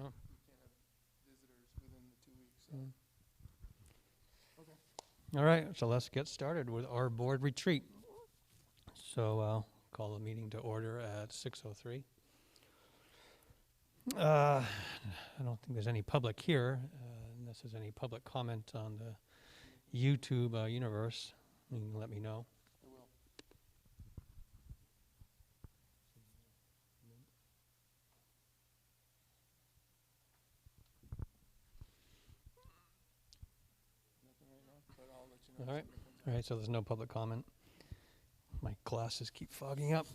Oh. You can't have visitors within the 2 weeks. So. Mm. Okay. All right, so let's get started with our board retreat. So call the meeting to order at 6:03. I don't think there's any public here, unless there's any public comment on the YouTube universe. You can let me know. I will. Nothing right now, but I'll let you know. All right. if something comes up. All right, so there's no public comment. My glasses keep fogging up.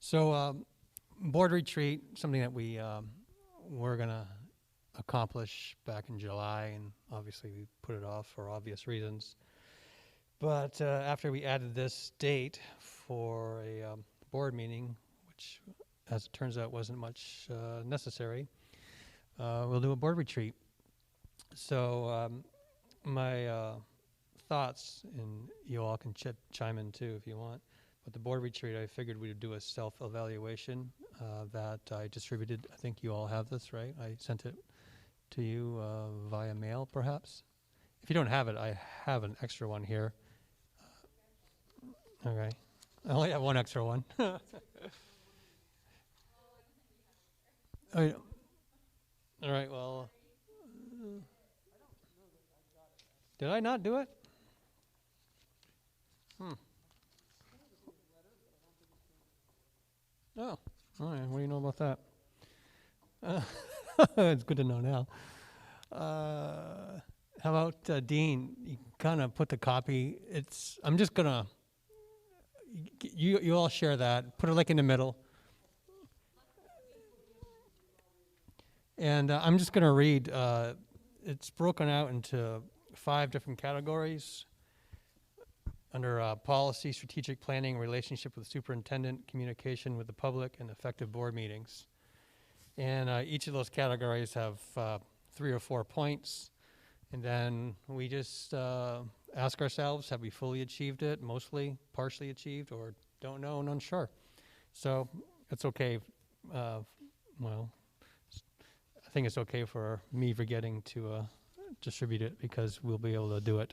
So board retreat, something that we were going to accomplish back in July, and obviously we put it off for obvious reasons. But after we added this date for a board meeting, which as it turns out wasn't much necessary, we'll do a board retreat. So my thoughts, and you all can chime in too if you want, but the board retreat, I figured we'd do a self-evaluation that I distributed. I think you all have this, right? I sent it to you via mail, perhaps. If you don't have it, I have an extra one here. Okay. I only have one extra one. Oh, yeah. All right, well. Did I not do it? Oh, all right. What do you know about that? It's good to know now. How about Dean? You kind of put the copy. I'm just gonna. You all share that. Put it like in the middle. And I'm just gonna read. It's broken out into 5 different categories. Under policy, strategic planning, relationship with the superintendent, communication with the public, and effective board meetings. And each of those categories have 3 or 4 points. And then we just ask ourselves, have we fully achieved it, mostly, partially achieved, or don't know and unsure? So it's okay. Well, I think it's okay for me forgetting to distribute it because we'll be able to do it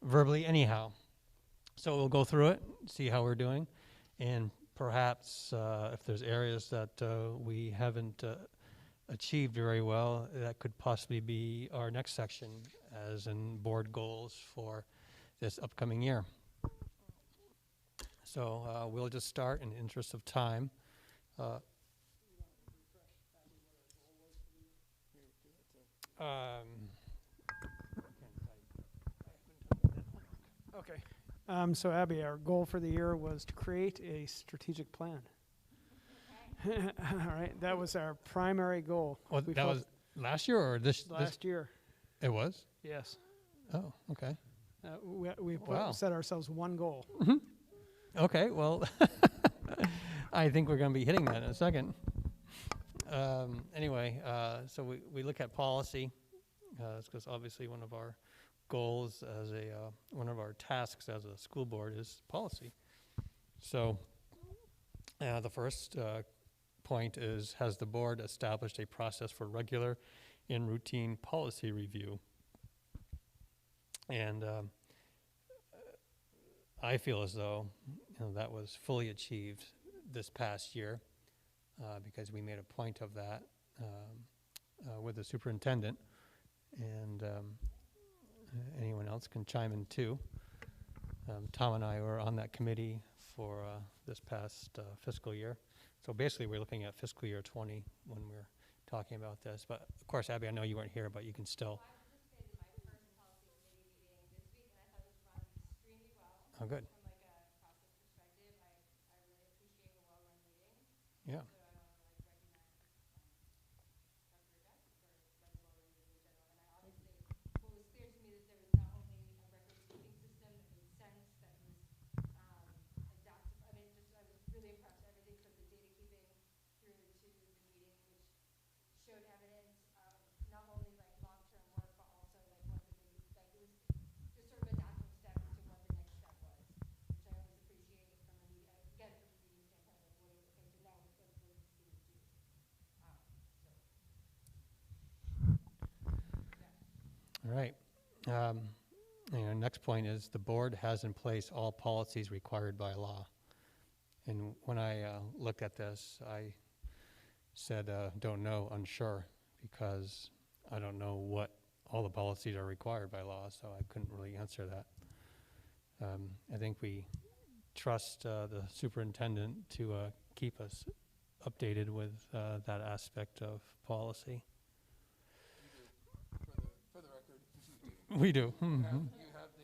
verbally anyhow. So we'll go through it, see how we're doing, and perhaps if there's areas that we haven't achieved very well, that could possibly be our next section as in board goals for this upcoming year. So we'll just start in the interest of time. Okay. So Abby, our goal for the year was to create a strategic plan. All right, that was our primary goal. Oh, that was last year or this? Last year. It was? Yes. Oh, okay. We Wow. set ourselves one goal. Okay, well, I think we're going to be hitting that in a second. Anyway, so we look at policy, because obviously one of our goals as one of our tasks as a school board is policy. So the first point is, has the board established a process for regular and routine policy review? And I feel as though that was fully achieved this past year because we made a point of that with the superintendent, and anyone else can chime in too. Tom and I were on that committee for this past fiscal year. So basically we're looking at fiscal year 20 when we're talking about this. But of course, Abby, I know you weren't here, but you can still. Oh, good. From like a process perspective, I really appreciate a well-run meeting. Yeah. So I want to like recognize Dr. Beck for running the well-run meeting in general. And I obviously, what was clear to me that there was not only a record-keeping system that made sense, that was adaptive. I mean, just I was really impressed. Everything from the data keeping through to the meeting, which showed evidence of not only like long-term work, but also like what the big, like it was just sort of adapting step into what the next step was, which I always appreciate from a meeting, again, from a meeting standpoint, like what is, okay, so now we're Next point is the board has in place all policies required by law. And when I looked at this, I said, don't know, unsure, because I don't know what all the policies are required by law, so I couldn't really answer that. I think we trust the superintendent to keep us updated with that aspect of policy. You do. For the record, you do. We do. They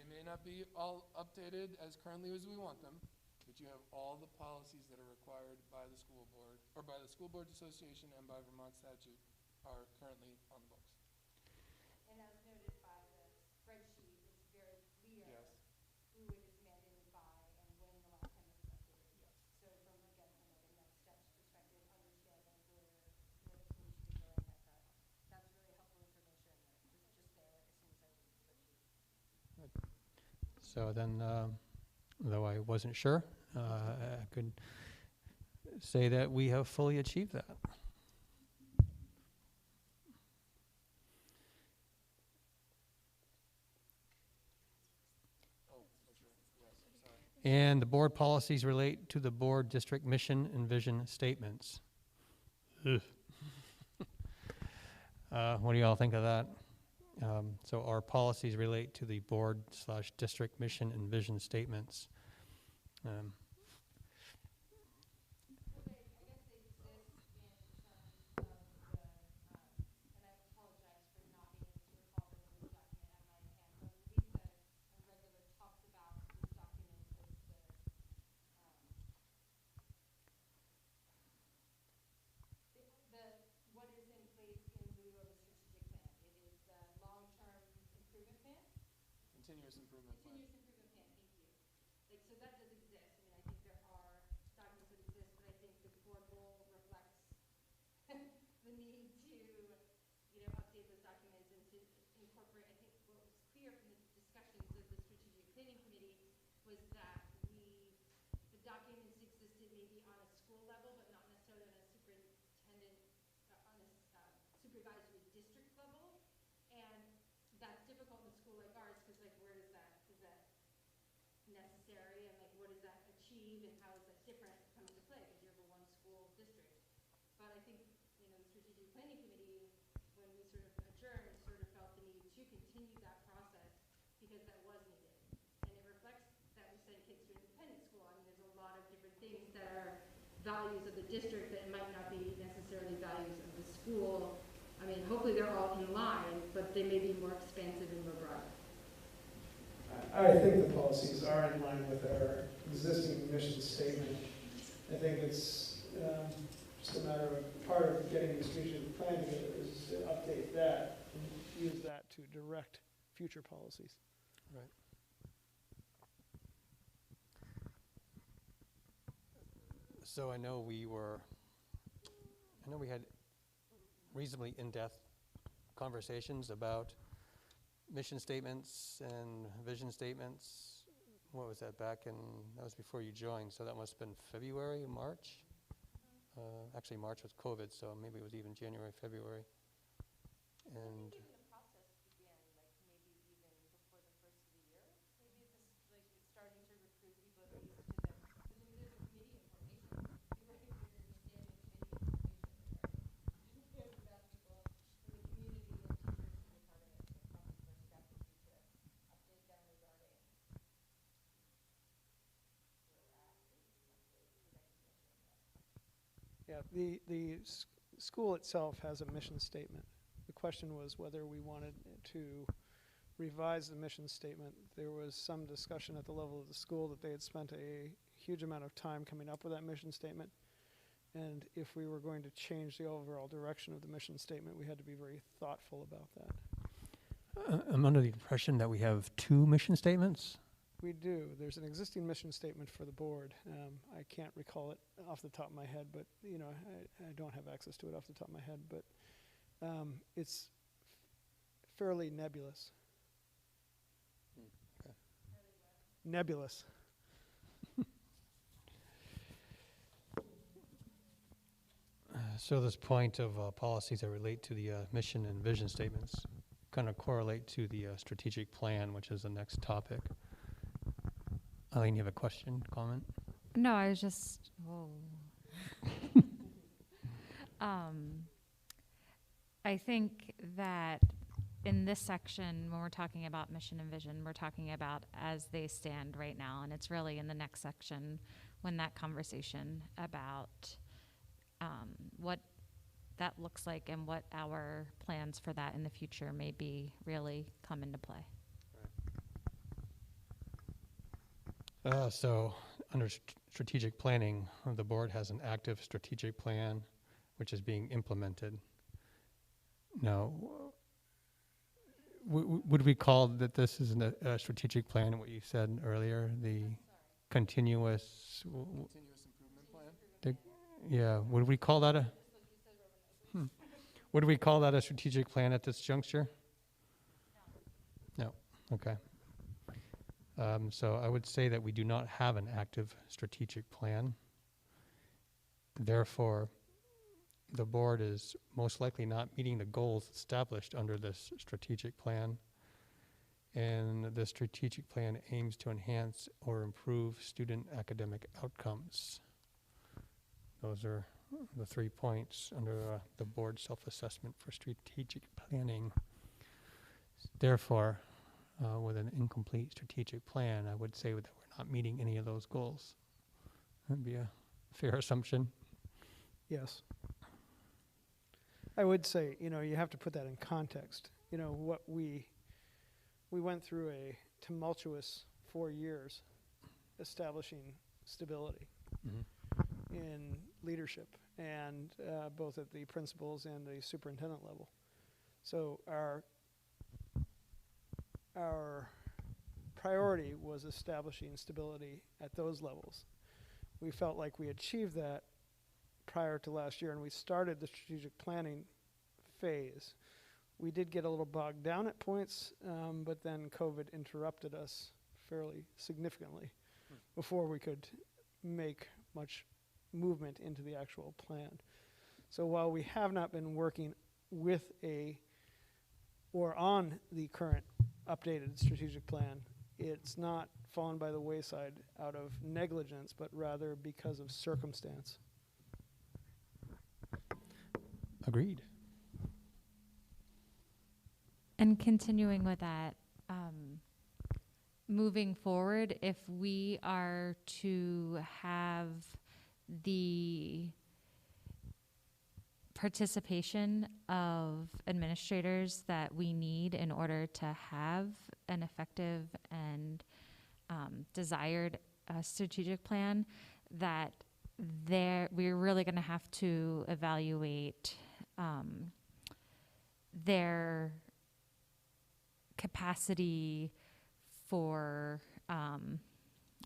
may not be all updated as currently as we want them, but you have all the policies that are required by the school board, or by the School Boards Association and by Vermont statute, are currently on the books. And as noted by the spreadsheet, it's very clear Yes. who it is mandated by and when the last time it was updated. Yes. So from, again, from like a next steps perspective, understanding where the team should be going, that's really helpful information, just there as soon as I read the spreadsheet. So then, though I wasn't sure, I could say that we have fully achieved that. Oh, that's right. Yes, I'm sorry. And the board policies relate to the board district mission and vision statements. Ugh. What do y'all think of that? So our policies relate to the board/district mission and vision statements. Well, I guess they exist in terms of the, and I apologize for not being able to recall the name of the document at my hand, but Lisa and regular talks about this document as what is in place in lieu of a strategic plan. It is the long-term improvement plan. Continuous improvement plan. Continuous improvement plan, thank you. Like, so that does exist. I mean, I think there are documents that exist, but I think the board goal reflects the need to, update those documents and to incorporate. I think what was clear from the discussions of the strategic planning committee was that the documents existed maybe on a school level, but not necessarily on a superintendent, on a supervisory district level. And that's difficult in a school like ours, because like, where is that necessary, and like, what does that achieve, and how is that different comes to play, because you have a one school district. But I think, the strategic planning committee, when we sort of adjourned, sort of felt the need to continue that process, because that was needed. And it reflects that we send kids to independent school. I mean, there's a lot of different things that are values of the district that might not be necessarily values of the school. I mean, hopefully they're all in line, but they may be more expansive and more broad. I think the policies are in line with our existing mission statement. I think it's just a matter of part of getting the strategic plan together is to update that and use that to direct future policies. Right. So I know we had reasonably in-depth conversations about mission statements and vision statements. What was that that was before you joined, so that must have been February, March? Actually, March was COVID, so maybe it was even January, February. And I think even the process began, like, maybe even before the first of the year. Maybe it's just, like, it's starting to recruit people at least to the, because I mean, there's a committee in formation. People are, there's a standing committee in formation. There's enough people in the community and teachers to be part of it. So probably the first step would be to update them regarding where we're at, the recognition of that. Yeah, the school itself has a mission statement. The question was whether we wanted to revise the mission statement. There was some discussion at the level of the school that they had spent a huge amount of time coming up with that mission statement. And if we were going to change the overall direction of the mission statement, we had to be very thoughtful about that. I'm under the impression that we have 2 mission statements. We do. There's an existing mission statement for the board. I can't recall it off the top of my head, but I don't have access to it off the top of my head, but it's fairly nebulous. Okay. Nebulous. So this point of policies that relate to the mission and vision statements, kind of correlate to the strategic plan, which is the next topic. Eileen, you have a question, comment? No, I was just, I think that in this section, when we're talking about mission and vision, we're talking about as they stand right now, and it's really in the next section when that conversation about what that looks like and what our plans for that in the future may be really come into play. So under strategic planning, the board has an active strategic plan which is being implemented. Now, would we call that this is a strategic plan, what you said earlier, the continuous, Continuous improvement plan? yeah, would we call that would we call that a strategic plan at this juncture? No. Okay. So I would say that we do not have an active strategic plan. Therefore, the board is most likely not meeting the goals established under this strategic plan. And the strategic plan aims to enhance or improve student academic outcomes. Those are the 3 points under the board self-assessment for strategic planning. Therefore, with an incomplete strategic plan, I would say that we're not meeting any of those goals. That'd be a fair assumption. Yes. I would say, you have to put that in context. What we went through a tumultuous 4 years establishing stability in leadership, and both at the principals and the superintendent level. So our priority was establishing stability at those levels. We felt like we achieved that prior to last year, and we started the strategic planning phase. We did get a little bogged down at points, but then COVID interrupted us fairly significantly before we could make much movement into the actual plan. So while we have not been working with or on the current updated strategic plan, it's not fallen by the wayside out of negligence, but rather because of circumstance. Agreed. And continuing with that, moving forward, if we are to have the participation of administrators that we need in order to have an effective and desired strategic plan, that we're really going to have to evaluate their capacity for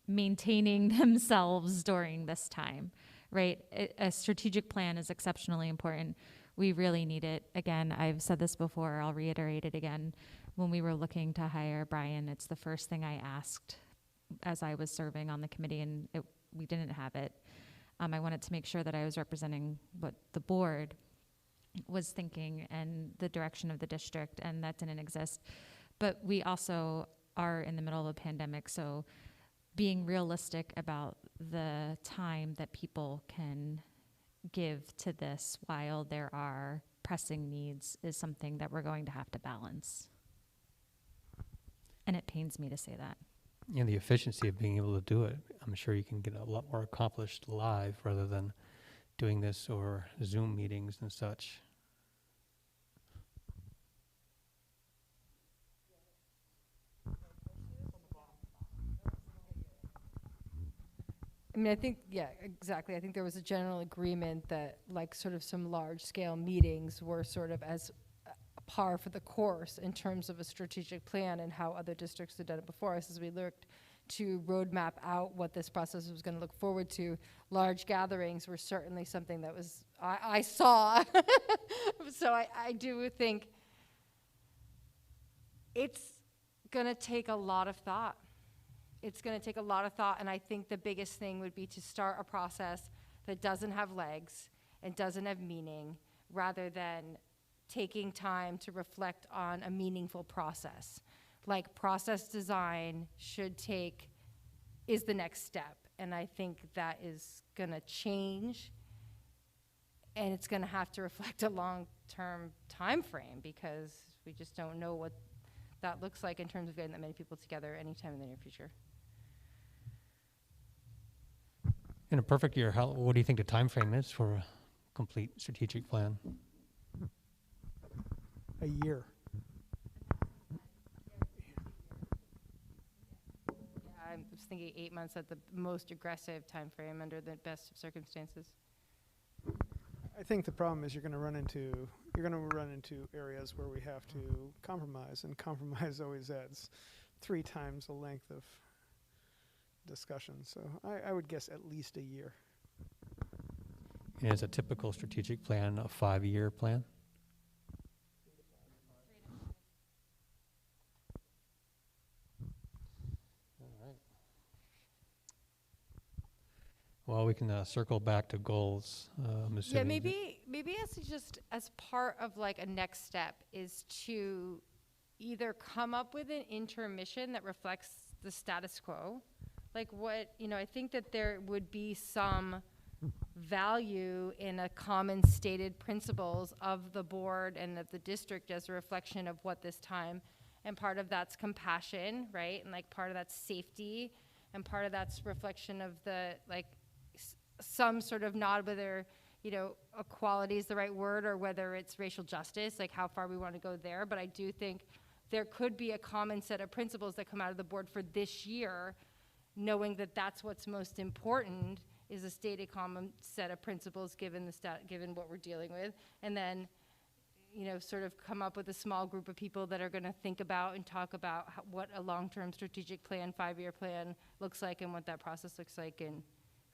maintaining themselves during this time, right? A strategic plan is exceptionally important. We really need it. Again, I've said this before, I'll reiterate it again. When we were looking to hire Brian, it's the first thing I asked as I was serving on the committee, and we didn't have it. I wanted to make sure that I was representing what the board was thinking and the direction of the district, and that didn't exist. But we also are in the middle of a pandemic, so being realistic about the time that people can give to this while there are pressing needs is something that we're going to have to balance. And it pains me to say that. And the efficiency of being able to do it, I'm sure you can get a lot more accomplished live rather than doing this over Zoom meetings and such. I mean, I think, yeah, exactly. I think there was a general agreement that, like, sort of some large-scale meetings were sort of as par for the course in terms of a strategic plan and how other districts had done it before us. As we looked to roadmap out what this process was going to look forward to, large gatherings were certainly something that was, I saw. So I do think it's going to take a lot of thought. It's going to take a lot of thought, and I think the biggest thing would be to start a process that doesn't have legs and doesn't have meaning, rather than taking time to reflect on a meaningful process. Like process design is the next step. And I think that is gonna change, and it's gonna have to reflect a long-term time frame, because we just don't know what that looks like in terms of getting that many people together anytime in the near future. In a perfect year, what do you think the time frame is for a complete strategic plan? A year. I was thinking 8 months at the most aggressive time frame under the best of circumstances. I think the problem is you're going to run into areas where we have to compromise, and compromise always adds 3 times the length of discussion. So I would guess at least a year. And is a typical strategic plan a 5-year plan? Well, we can circle back to goals. I'm Yeah, assuming maybe as part of like a next step is to either come up with an intermission that reflects the status quo. Like I think that there would be some value in a common stated principles of the board and of the district as a reflection of what this time, and part of that's compassion, right? And like part of that's safety, and part of that's reflection of the some sort of nod, whether equality is the right word or whether it's racial justice, like how far we want to go there. But I do think there could be a common set of principles that come out of the board for this year, knowing that that's what's most important, is a stated common set of principles given given what we're dealing with, and then sort of come up with a small group of people that are going to think about and talk about what a long-term strategic plan, 5-year plan looks like, and what that process looks like, and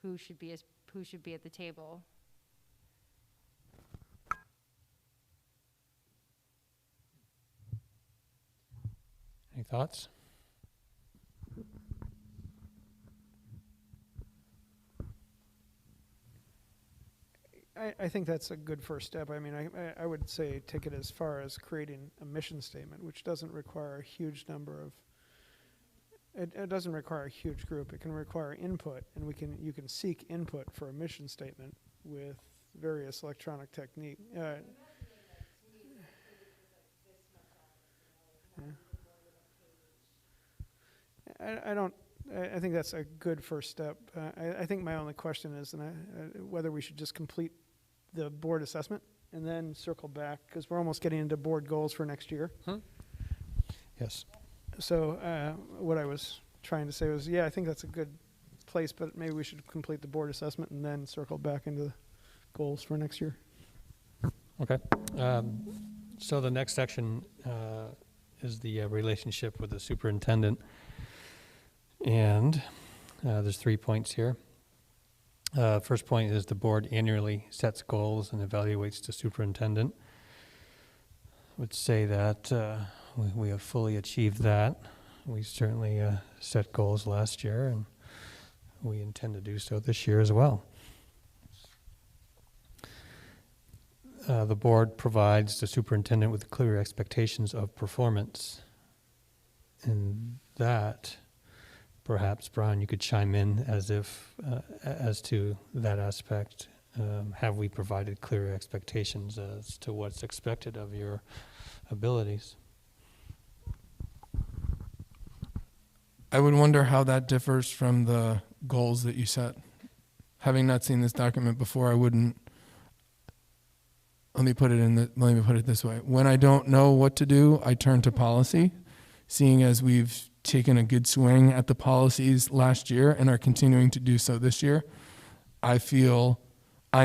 who should be at the table. Any thoughts? I think that's a good first step. I mean, I would say take it as far as creating a mission statement, which doesn't require a huge number of, it doesn't require a huge group. It can require input, and you can seek input for a mission statement with various electronic technique. I think that's a good first step. I think my only question is whether we should just complete the board assessment and then circle back, because we're almost getting into board goals for next year. Yes. So what I was trying to say was, I think that's a good place, but maybe we should complete the board assessment and then circle back into the goals for next year. Okay. So the next section is the relationship with the superintendent. And there's 3 points here. First point is the board annually sets goals and evaluates the superintendent. I would say that we have fully achieved that. We certainly set goals last year, and we intend to do so this year as well. The board provides the superintendent with clear expectations of performance. And that, perhaps, Brian, you could chime in as to that aspect. Have we provided clear expectations as to what's expected of your abilities? I would wonder how that differs from the goals that you set. Having not seen this document before, I wouldn't. Let me put it this way. When I don't know what to do, I turn to policy. Seeing as we've taken a good swing at the policies last year and are continuing to do so this year, I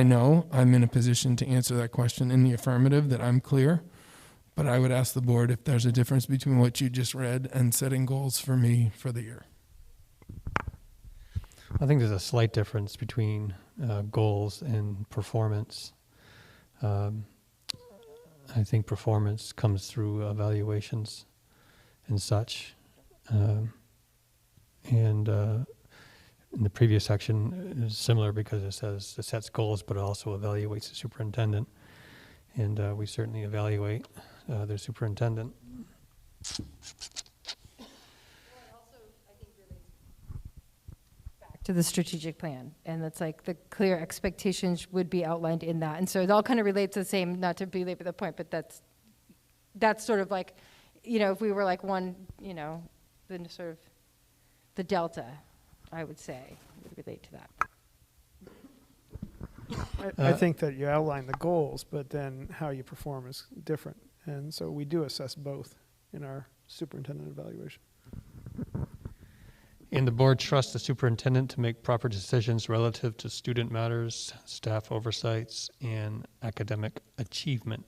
know I'm in a position to answer that question in the affirmative, that I'm clear. But I would ask the board if there's a difference between what you just read and setting goals for me for the year. I think there's a slight difference between goals and performance. I think performance comes through evaluations and such. And in the previous section is similar because it says it sets goals but also evaluates the superintendent. And we certainly evaluate their superintendent. Back to the strategic plan, and it's like the clear expectations would be outlined in that. And so it all kind of relates to the same, not to belabor the point, but that's sort of like, if we were like one, the sort of the delta, I would say, would relate to that. I think that you outline the goals, but then how you perform is different. And so we do assess both in our superintendent evaluation. And the board trusts the superintendent to make proper decisions relative to student matters, staff oversights, and academic achievement.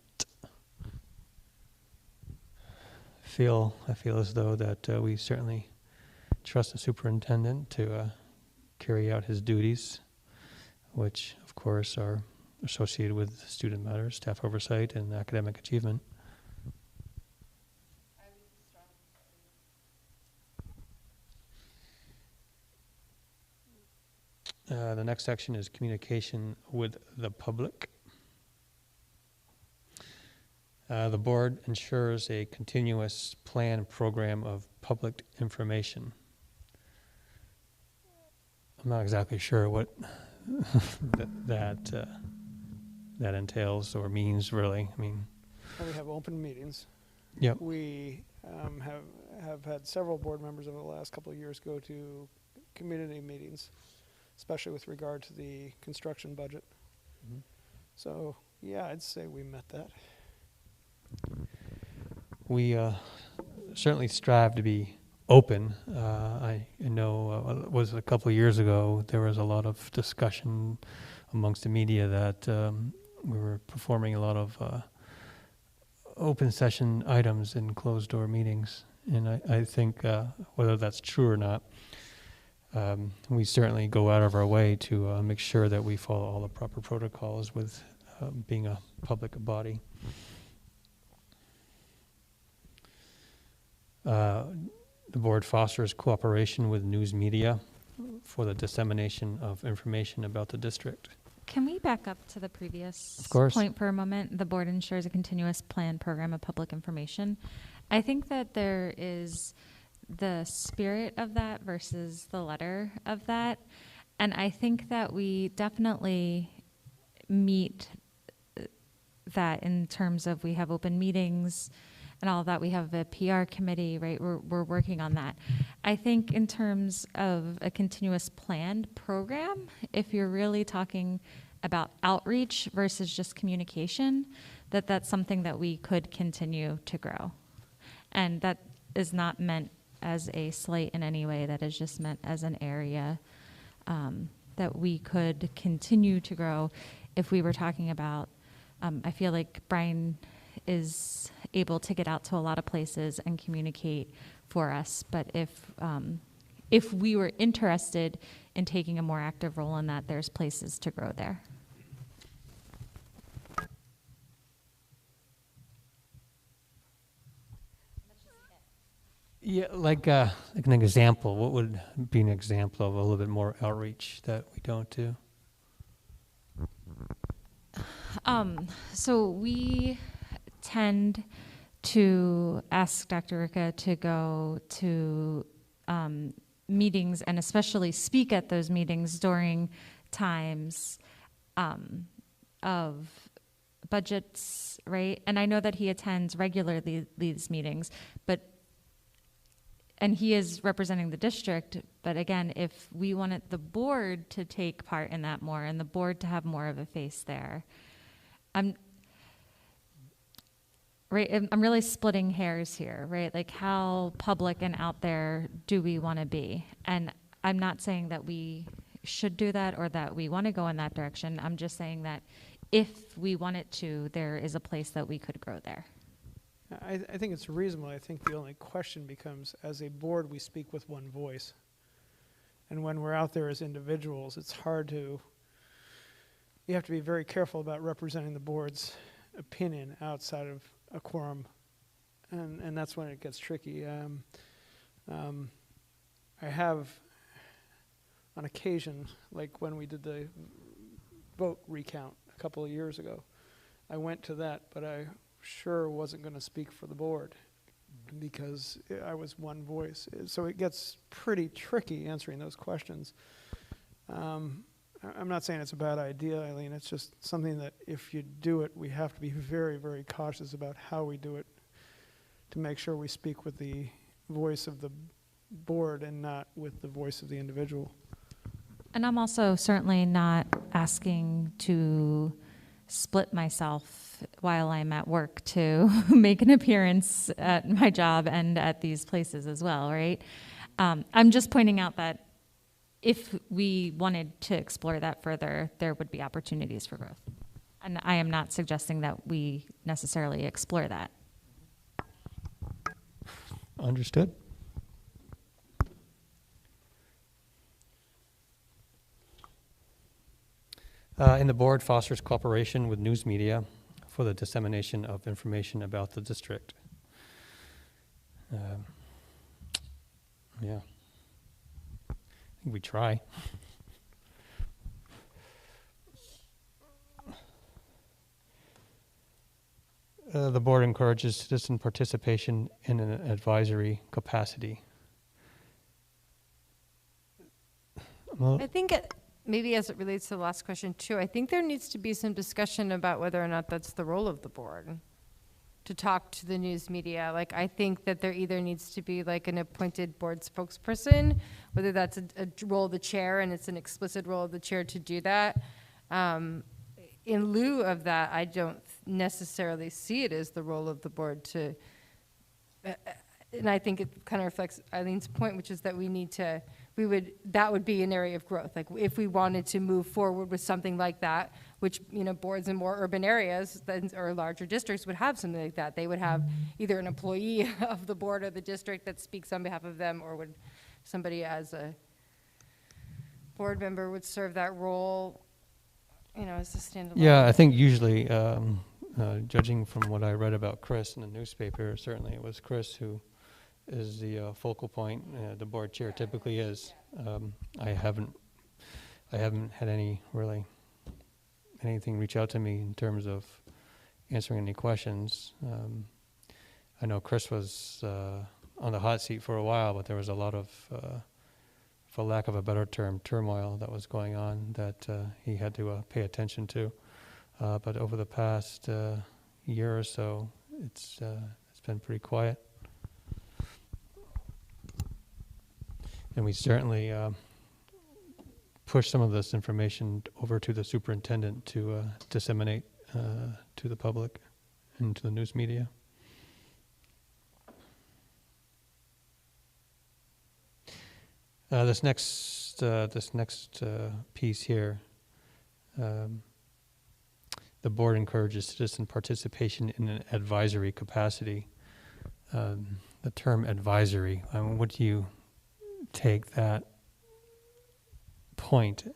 I feel as though that we certainly trust the superintendent to carry out his duties, which of course are associated with student matters, staff oversight, and academic achievement. The next section is communication with the public. The board ensures a continuous plan and program of public information. I'm not exactly sure what that entails or means, really. I mean, And we have open meetings. yep. We have had several board members over the last couple of years go to community meetings, especially with regard to the construction budget. Mhm. So, yeah, I'd say we met that. We certainly strive to be open. I know it was a couple of years ago, there was a lot of discussion amongst the media that we were performing a lot of open session items in closed door meetings. And I think whether that's true or not, we certainly go out of our way to make sure that we follow all the proper protocols with being a public body. The board fosters cooperation with news media for the dissemination of information about the district. Can we back up to the previous Of course. point for a moment? The board ensures a continuous plan program of public information. I think that there is the spirit of that versus the letter of that. And I think that we definitely meet that in terms of we have open meetings and all of that. We have a PR committee, right? We're working on that. I think in terms of a continuous planned program, if you're really talking about outreach versus just communication, that's something that we could continue to grow. And that is not meant as a slight in any way. That is just meant as an area that we could continue to grow if we were talking about, I feel like Brian is able to get out to a lot of places and communicate for us. But if we were interested in taking a more active role in that, there's places to grow there. Yeah, like an example, what would be an example of a little bit more outreach that we don't do? So we tend to ask Dr. Ricca to go to meetings and especially speak at those meetings during times of budgets, right? And I know that he attends regularly these meetings, and he is representing the district, but again, if we wanted the board to take part in that more and the board to have more of a face there, I'm really splitting hairs here, right? Like how public and out there do we want to be? And I'm not saying that we should do that or that we want to go in that direction. I'm just saying that if we wanted to, there is a place that we could grow there. I think it's reasonable. I think the only question becomes, as a board, we speak with one voice. And when we're out there as individuals, it's hard to, you have to be very careful about representing the board's opinion outside of a quorum. And that's when it gets tricky. I have, on occasion, like when we did the vote recount a couple of years ago, I went to that, but I sure wasn't going to speak for the board because I was one voice. So it gets pretty tricky answering those questions. I'm not saying it's a bad idea, Eileen. It's just something that if you do it, we have to be very, very cautious about how we do it to make sure we speak with the voice of the board and not with the voice of the individual. And I'm also certainly not asking to split myself while I'm at work to make an appearance at my job and at these places as well, right? I'm just pointing out that if we wanted to explore that further, there would be opportunities for growth. And I am not suggesting that we necessarily explore that. Understood. And the board fosters cooperation with news media for the dissemination of information about the district. Yeah. I think we try. The board encourages citizen participation in an advisory capacity. I think maybe as it relates to the last question too, I think there needs to be some discussion about whether or not that's the role of the board, to talk to the news media. Like, I think that there either needs to be like an appointed board spokesperson, whether that's a role of the chair and it's an explicit role of the chair to do that. In lieu of that, I don't necessarily see it as the role of the board to, and I think it kind of reflects Eileen's point, which is that that would be an area of growth. Like, if we wanted to move forward with something like that, which, boards in more urban areas or larger districts would have something like that. They would have either an employee of the board or the district that speaks on behalf of them, or would somebody as a board member would serve that role, as a standalone. Yeah, I think usually, judging from what I read about Chris in the newspaper, certainly it was Chris who is the focal point. The board chair typically is. I haven't had anything reach out to me in terms of answering any questions. I know Chris was on the hot seat for a while, but there was a lot of, for lack of a better term, turmoil that was going on that he had to pay attention to. But over the past year or so, it's been pretty quiet. And we certainly push some of this information over to the superintendent to disseminate to the public and to the news media. This next piece here, the board encourages citizen participation in an advisory capacity. The term advisory, what do you take that point?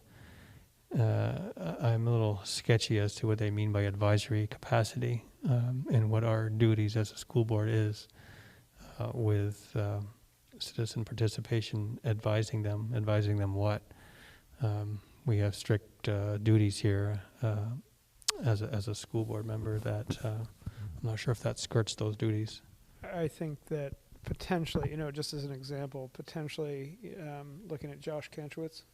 I'm a little sketchy as to what they mean by advisory capacity and what our duties as a school board is with citizen participation, advising them what. We have strict duties here as a school board member that I'm not sure if that skirts those duties. I think that potentially, just as an example, looking at Josh Kantrowitz,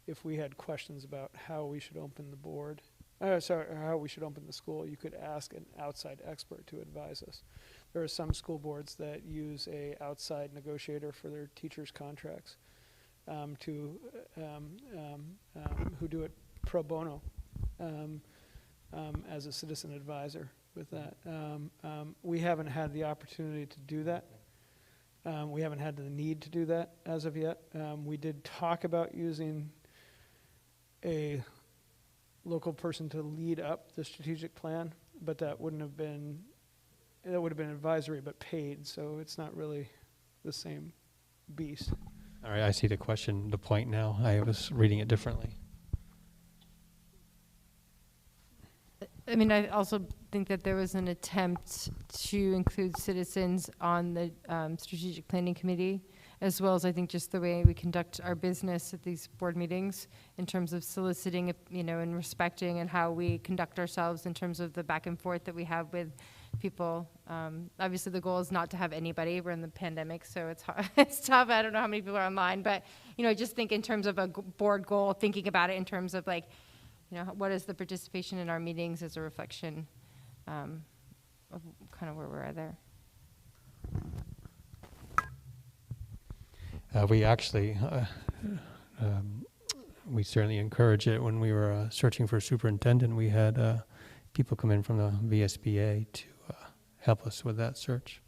if we had questions about how we should open the board, how we should open the school, you could ask an outside expert to advise us. There are some school boards that use a outside negotiator for their teachers' contracts who do it pro bono as a citizen advisor with that. We haven't had the opportunity to do that. We haven't had the need to do that as of yet. We did talk about using a local person to lead up the strategic plan, but that would have been advisory but paid, so it's not really the same beast. All right, I see the point now. I was reading it differently. I mean, I also think that there was an attempt to include citizens on the strategic planning committee. as well as I think just the way we conduct our business at these board meetings in terms of soliciting, and respecting, and how we conduct ourselves in terms of the back and forth that we have with people. Obviously, the goal is not to have anybody. We're in the pandemic, so it's hard. It's tough. I don't know how many people are online, but I just think in terms of a board goal, thinking about it in terms of what is the participation in our meetings as a reflection of kind of where we're at there. We actually, we certainly encourage it. When we were searching for a superintendent, we had people come in from the VSBA to help us with that search.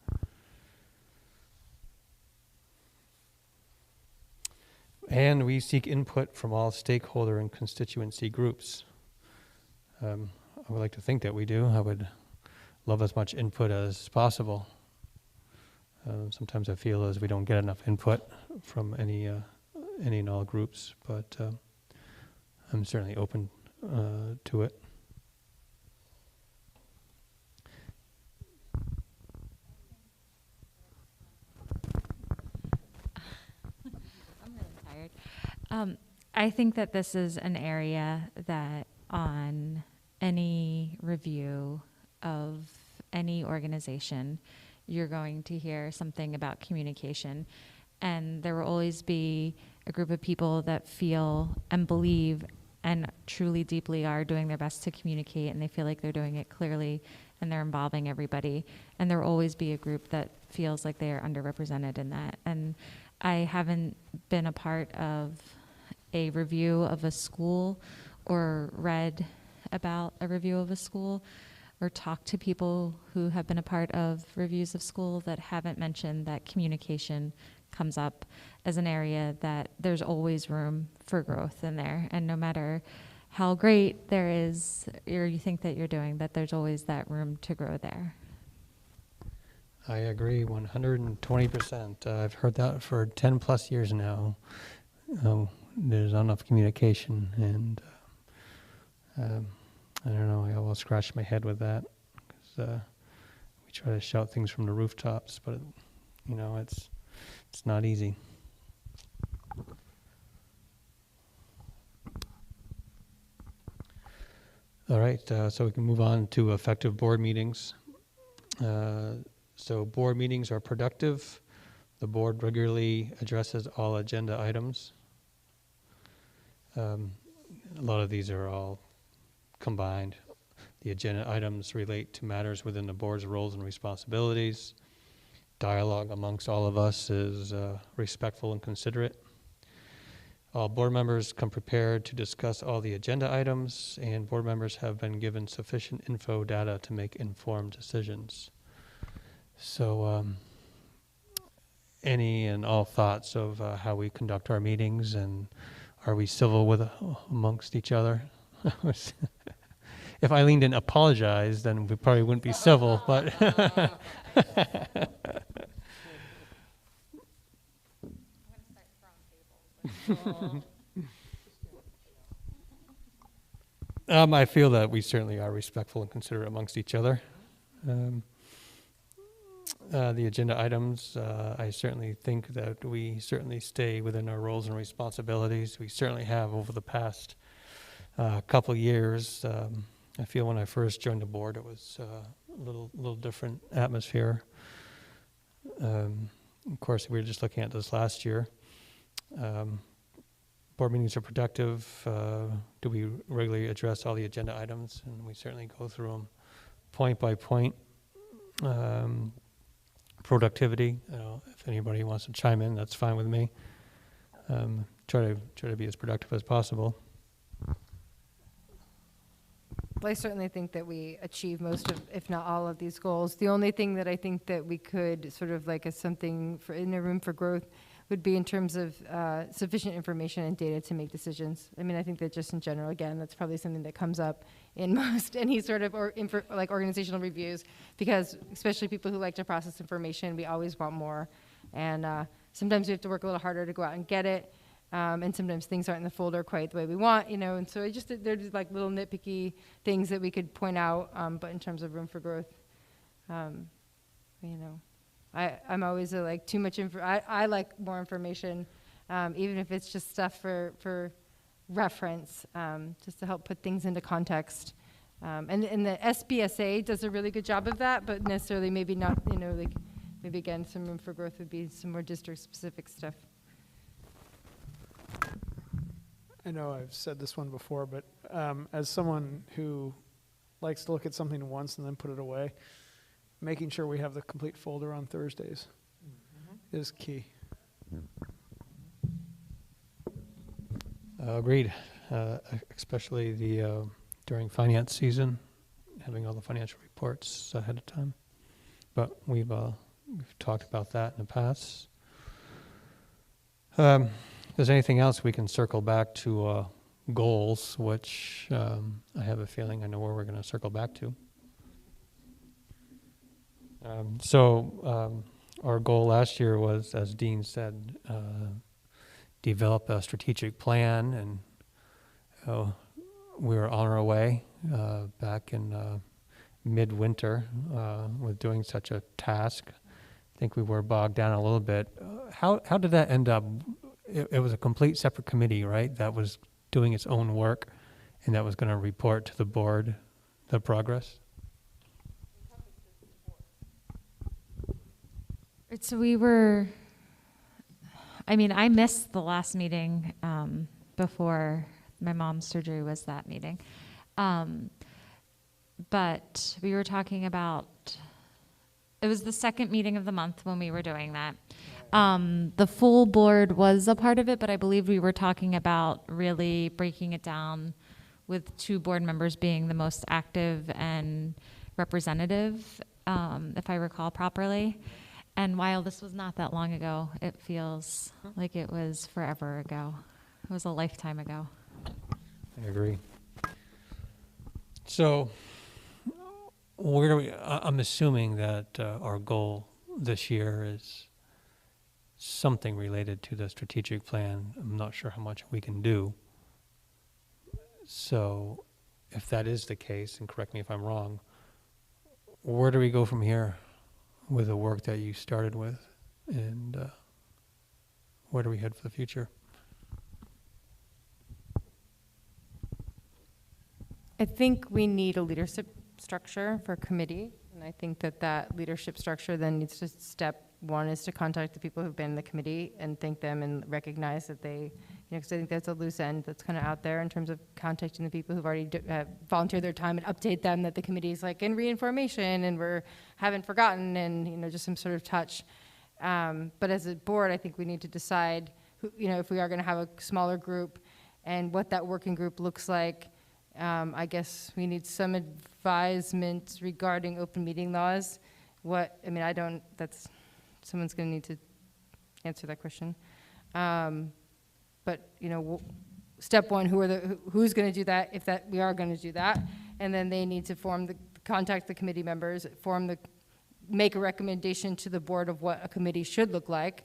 And we seek input from all stakeholder and constituency groups. I would like to think that we do. I would love as much input as possible. Sometimes I feel as we don't get enough input from any and all groups, but I'm certainly open to it. I'm really tired. I think that this is an area that on any review of any organization, you're going to hear something about communication. And there will always be a group of people that feel and believe and truly deeply are doing their best to communicate, and they feel like they're doing it clearly and they're involving everybody. And there will always be a group that feels like they are underrepresented in that. And I haven't been a part of a review of a school or read about a review of a school or talked to people who have been a part of reviews of school that haven't mentioned that communication comes up as an area that there's always room for growth in there. And no matter how great there is, or you think that you're doing, that there's always that room to grow there. I agree 120%. I've heard that for 10 plus years now. There's not enough communication, and I don't know, I always scratch my head with that, because we try to shout things from the rooftops, but it's not easy. All right, so we can move on to effective board meetings. So board meetings are productive. The board regularly addresses all agenda items. A lot of these are all combined. The agenda items relate to matters within the board's roles and responsibilities. Dialogue amongst all of us is respectful and considerate. All board members come prepared to discuss all the agenda items, and board members have been given sufficient info data to make informed decisions. So any and all thoughts of how we conduct our meetings, and are we civil with amongst each other? If Eileen didn't apologize, then we probably wouldn't be civil, but I feel that we certainly are respectful and considerate amongst each other. The agenda items, I certainly think that we certainly stay within our roles and responsibilities. We certainly have over the past couple of years. I feel when I first joined the board, it was a little different atmosphere. Of course, we were just looking at this last year. Board meetings are productive. Do we regularly address all the agenda items? And we certainly go through them point by point. Productivity, if anybody wants to chime in, that's fine with me. Try to be as productive as possible. Well, I certainly think that we achieve most of, if not all of these goals. The only thing that I think that we could sort of like as something for in a room for growth would be in terms of sufficient information and data to make decisions. I mean, I think that just in general, again, that's probably something that comes up in most any sort of like organizational reviews, because especially people who like to process information, we always want more. And sometimes we have to work a little harder to go out and get it. And sometimes things aren't in the folder quite the way we want, and so there's like little nitpicky things that we could point out, but in terms of room for growth, I'm always like too much I like more information, even if it's just stuff for reference, just to help put things into context. And the SBSA does a really good job of that, but necessarily maybe not, like maybe again, some room for growth would be some more district-specific stuff. I know I've said this one before, but as someone who likes to look at something once and then put it away, making sure we have the complete folder on Thursdays is key. Agreed, especially during finance season, having all the financial reports ahead of time. But we've talked about that in the past. If there's anything else, we can circle back to goals, which I have a feeling I know where we're going to circle back to. Our goal last year was, as Dean said, develop a strategic plan, and we were on our way back in midwinter with doing such a task. I think we were bogged down a little bit. How did that end up? It was a complete separate committee, right, that was doing its own work, and that was going to report to the board the progress? So I missed the last meeting before my mom's surgery was that meeting. But we were talking about, it was the second meeting of the month when we were doing that. The full board was a part of it, but I believe we were talking about really breaking it down with 2 board members being the most active and representative, if I recall properly. And while this was not that long ago, it feels like it was forever ago. It was a lifetime ago. I agree. So, where do we? I'm assuming that our goal this year is something related to the strategic plan. I'm not sure how much we can do. So, if that is the case, and correct me if I'm wrong, where do we go from here with the work that you started with, and where do we head for the future? I think we need a leadership structure for committee, and I think that leadership structure then needs to step one is to contact the people who've been in the committee and thank them and recognize that they, because I think that's a loose end that's kind of out there in terms of contacting the people who've already volunteered their time and update them that the committee's like in reinformation and haven't forgotten, and just some sort of touch. But as a board, I think we need to decide who, if we are going to have a smaller group and what that working group looks like. I guess we need some advisement regarding open meeting laws. Someone's going to need to answer that question. But step one, who's going to do that if we are going to do that, and then they need to contact the committee members, make a recommendation to the board of what a committee should look like,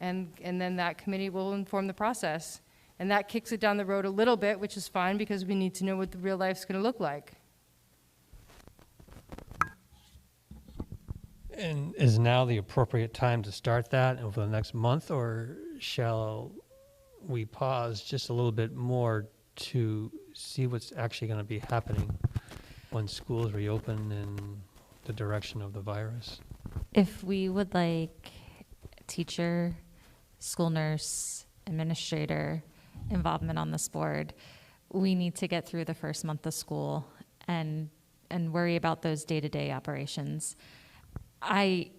and then that committee will inform the process. And that kicks it down the road a little bit, which is fine because we need to know what the real life's going to look like. And is now the appropriate time to start that over the next month, or shall we pause just a little bit more to see what's actually going to be happening when schools reopen in the direction of the virus? If we would like teacher, school nurse, administrator involvement on this board, we need to get through the first month of school and worry about those day-to-day operations. I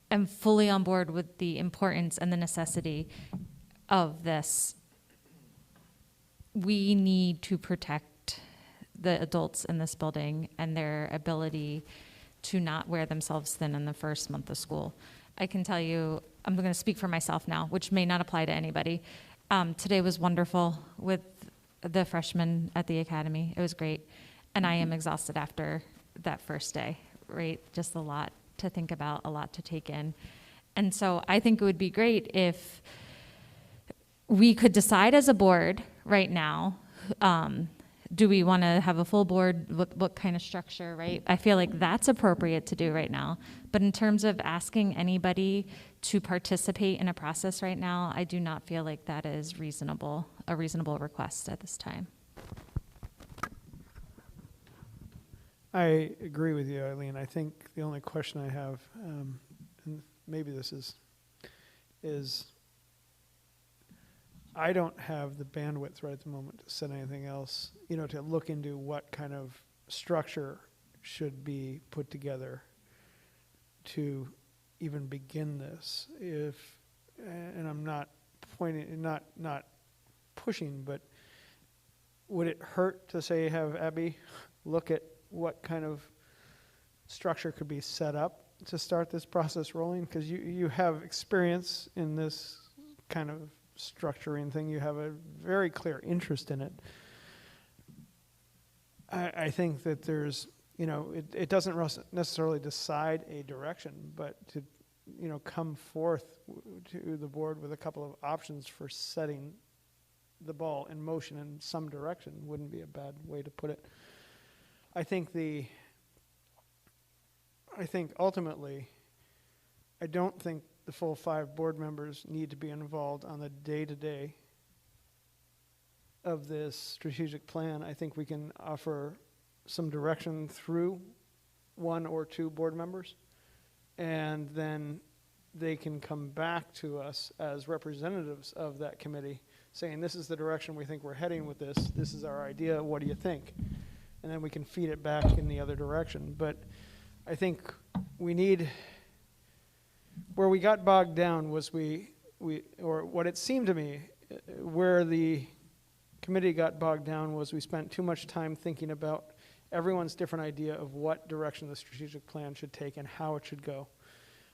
am fully on board with the importance and the necessity of this. We need to protect the adults in this building and their ability to not wear themselves thin in the first month of school. I can tell you, I'm going to speak for myself now, which may not apply to anybody. Today was wonderful with the freshmen at the academy. It was great. And I am exhausted after that first day, right? Just a lot to think about, a lot to take in. And so I think it would be great if we could decide as a board right now do we want to have a full board? What kind of structure, right? I feel like that's appropriate to do right now. But in terms of asking anybody to participate in a process right now, I do not feel like that is a reasonable request at this time. I agree with you, Eileen. I think the only question I have, and maybe this is I don't have the bandwidth right at the moment to set anything else, to look into what kind of structure should be put together to even begin this. And I'm not pointing, not pushing, but would it hurt to say have Abby look at what kind of structure could be set up to start this process rolling? Because you have experience in this kind of structuring thing. You have a very clear interest in it. I think that there's, it doesn't necessarily decide a direction, but to, come forth to the board with a couple of options for setting the ball in motion in some direction wouldn't be a bad way to put it. I think ultimately, I don't think the full 5 board members need to be involved on the day-to-day of this strategic plan. I think we can offer some direction through 1 or 2 board members, and then they can come back to us as representatives of that committee saying, this is the direction we think we're heading with this. This is our idea. What do you think? And then we can feed it back in the other direction. But I think we need, where we got bogged down was or what it seemed to me, where the committee got bogged down was we spent too much time thinking about everyone's different idea of what direction the strategic plan should take and how it should go.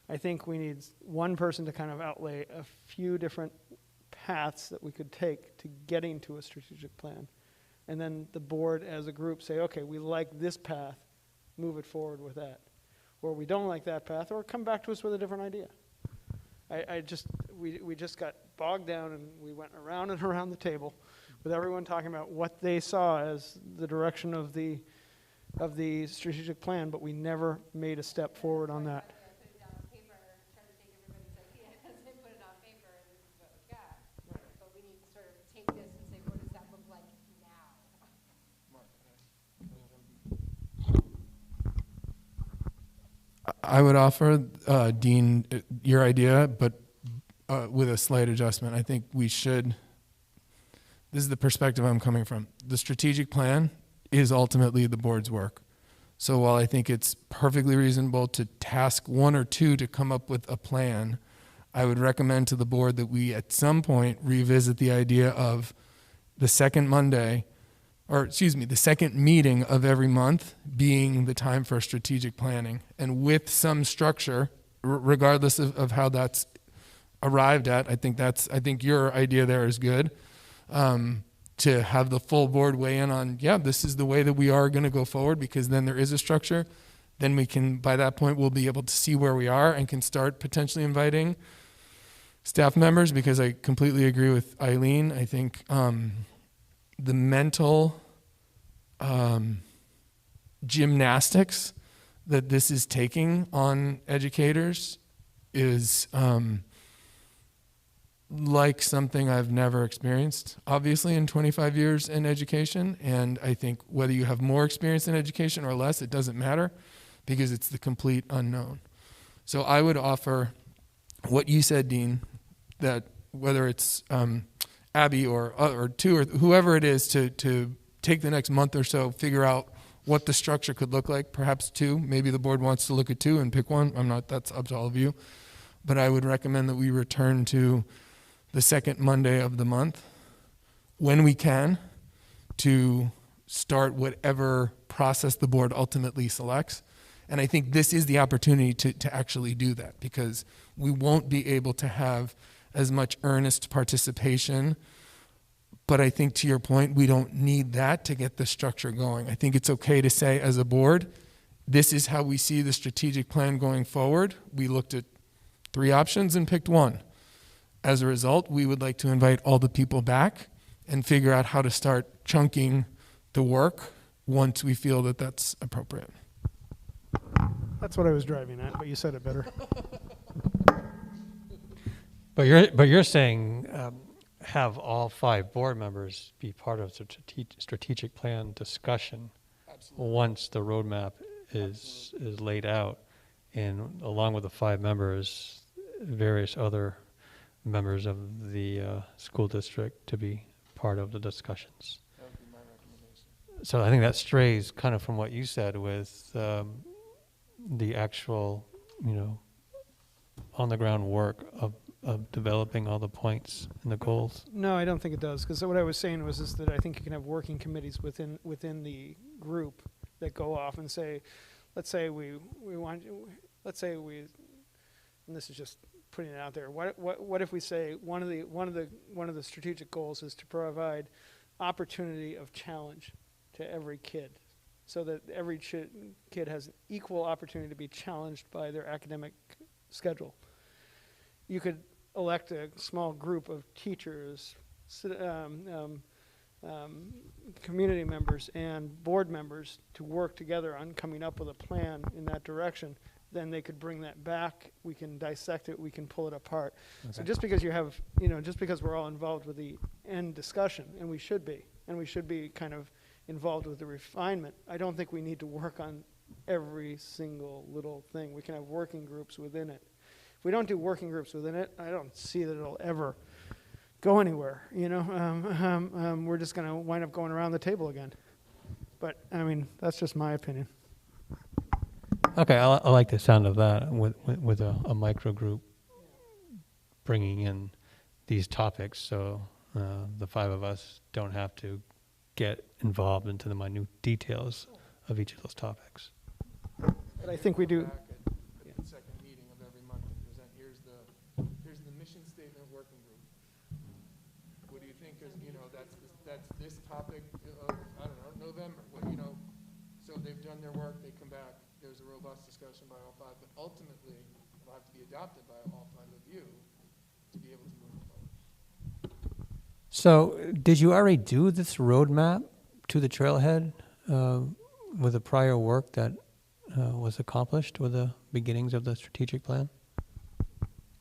I think we need one person to kind of outlay a few different paths that we could take to getting to a strategic plan. And then the board as a group say, okay, we like this path, move it forward with that. Or we don't like that path, or come back to us with a different idea. We just got bogged down, and we went around and around the table with everyone talking about what they saw as the direction of the strategic plan, but we never made a step forward on that. Put it down on paper, try to take everybody's ideas and put it on paper, and this is what we got. But we need to sort of take this and say, what does that look like now? Mark, I would offer, Dean, your idea, but with a slight adjustment. I think we should, this is the perspective I'm coming from. The strategic plan is ultimately the board's work. So while I think it's perfectly reasonable to task 1 or 2 to come up with a plan, I would recommend to the board that we at some point revisit the idea of the second Monday, or excuse me, the second meeting of every month being the time for strategic planning, and with some structure, regardless of how that's arrived at. I think your idea there is good. To have the full board weigh in on, yeah, this is the way that we are going to go forward, because then there is a structure. Then we can, by that point, we'll be able to see where we are and can start potentially inviting staff members, because I completely agree with Eileen. I think the mental gymnastics that this is taking on educators is like something I've never experienced, obviously, in 25 years in education. And I think whether you have more experience in education or less, it doesn't matter, because it's the complete unknown. So I would offer what you said, Dean, that whether it's Abby or 2 or whoever it is, to take the next month or so, figure out what the structure could look like, perhaps 2. Maybe the board wants to look at 2 and pick one. That's up to all of you. But I would recommend that we return to the second Monday of the month, when we can, to start whatever process the board ultimately selects. And I think this is the opportunity to actually do that, because we won't be able to have as much earnest participation. But I think, to your point, we don't need that to get the structure going. I think it's okay to say, as a board, this is how we see the strategic plan going forward. We looked at 3 options and picked 1. As a result, we would like to invite all the people back and figure out how to start chunking the work once we feel that that's appropriate. That's what I was driving at, but you said it better. But you're saying have all 5 board members be part of the strategic plan discussion Absolutely. once the roadmap is laid out, and along with the 5 members, various other members of the school district to be part of the discussions. That would be my recommendation. So I think that strays kind of from what you said with the actual, on the ground work of developing all the points and the goals. No, I don't think it does, because what I was saying was is that I think you can have working committees within the group that go off and say, let's say we want, let's say we, and this is just putting it out there. What if we say one of the strategic goals is to provide opportunity of challenge to every kid, so that every kid has an equal opportunity to be challenged by their academic schedule. You could elect a small group of teachers, community members, and board members to work together on coming up with a plan in that direction. Then they could bring that back. We can dissect it. We can pull it apart. Okay. So just because you have, just because we're all involved with the end discussion, and we should be kind of involved with the refinement, I don't think we need to work on every single little thing. We can have working groups within it. If we don't do working groups within it, I don't see that it'll ever go anywhere. We're just going to wind up going around the table again. But I mean, that's just my opinion. Okay, I like the sound of that with a micro group bringing in these topics, so the 5 of us don't have to get involved into the minute details of each of those topics. But I think we do. Back at the second meeting of every month and present, here's the mission statement working group. What do you think is, that's this topic of, I don't know, November. So they've done their work, they come back, there's a robust discussion by all 5, but ultimately it'll have to be adopted by all 5 of you to be able to move forward. So did you already do this roadmap to the trailhead with the prior work that was accomplished with the beginnings of the strategic plan?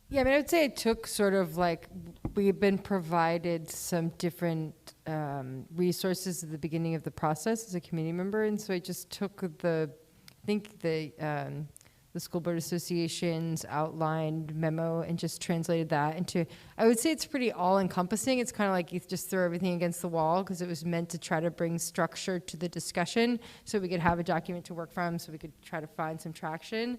Yeah, I mean, I would say it took sort of like, we've been provided some different resources at the beginning of the process as a community member, and so I just took the School Board Association's outlined memo and just translated that into, I would say it's pretty all-encompassing. It's kind of like you just throw everything against the wall, because it was meant to try to bring structure to the discussion so we could have a document to work from, so we could try to find some traction.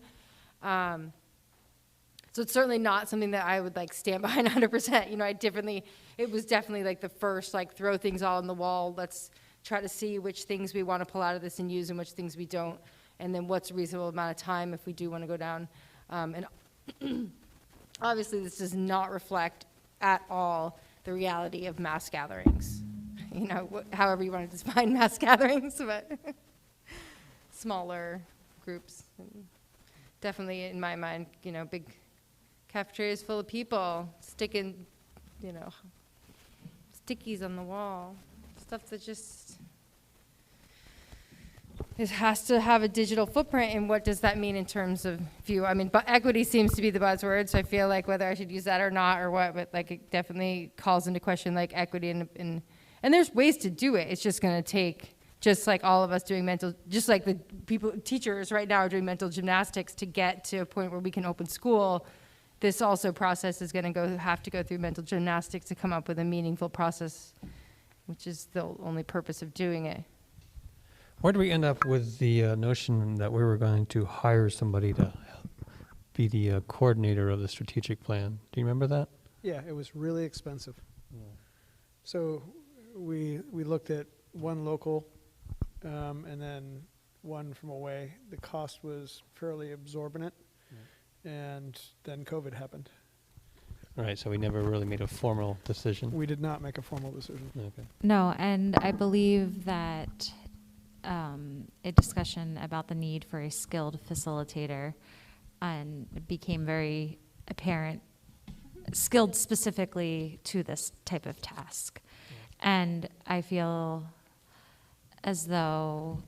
So it's certainly not something that I would stand behind 100%. It was definitely the first, throw things all on the wall. Let's try to see which things we want to pull out of this and use and which things we don't. And then what's a reasonable amount of time if we do want to go down. And obviously this does not reflect at all the reality of mass gatherings. However you want to define mass gatherings, but smaller groups. And definitely in my mind, big cafeterias full of people sticking, stickies on the wall. Stuff that just... It has to have a digital footprint, and what does that mean in terms of view? I mean, but equity seems to be the buzzword, so I feel like whether I should use that or not or what, but it definitely calls into question equity and there's ways to do it. It's just going to take, just like all of us doing just like the teachers right now are doing mental gymnastics to get to a point where we can open school. This also process is going to have to go through mental gymnastics to come up with a meaningful process, which is the only purpose of doing it. Where did we end up with the notion that we were going to hire somebody to be the coordinator of the strategic plan? Do you remember that? Yeah, it was really expensive. Yeah. So we looked at one local and then one from away. The cost was fairly exorbitant, and then COVID happened. All right, so we never really made a formal decision. We did not make a formal decision. Okay. No, and I believe that a discussion about the need for a skilled facilitator and it became very apparent, skilled specifically to this type of task. And I feel as though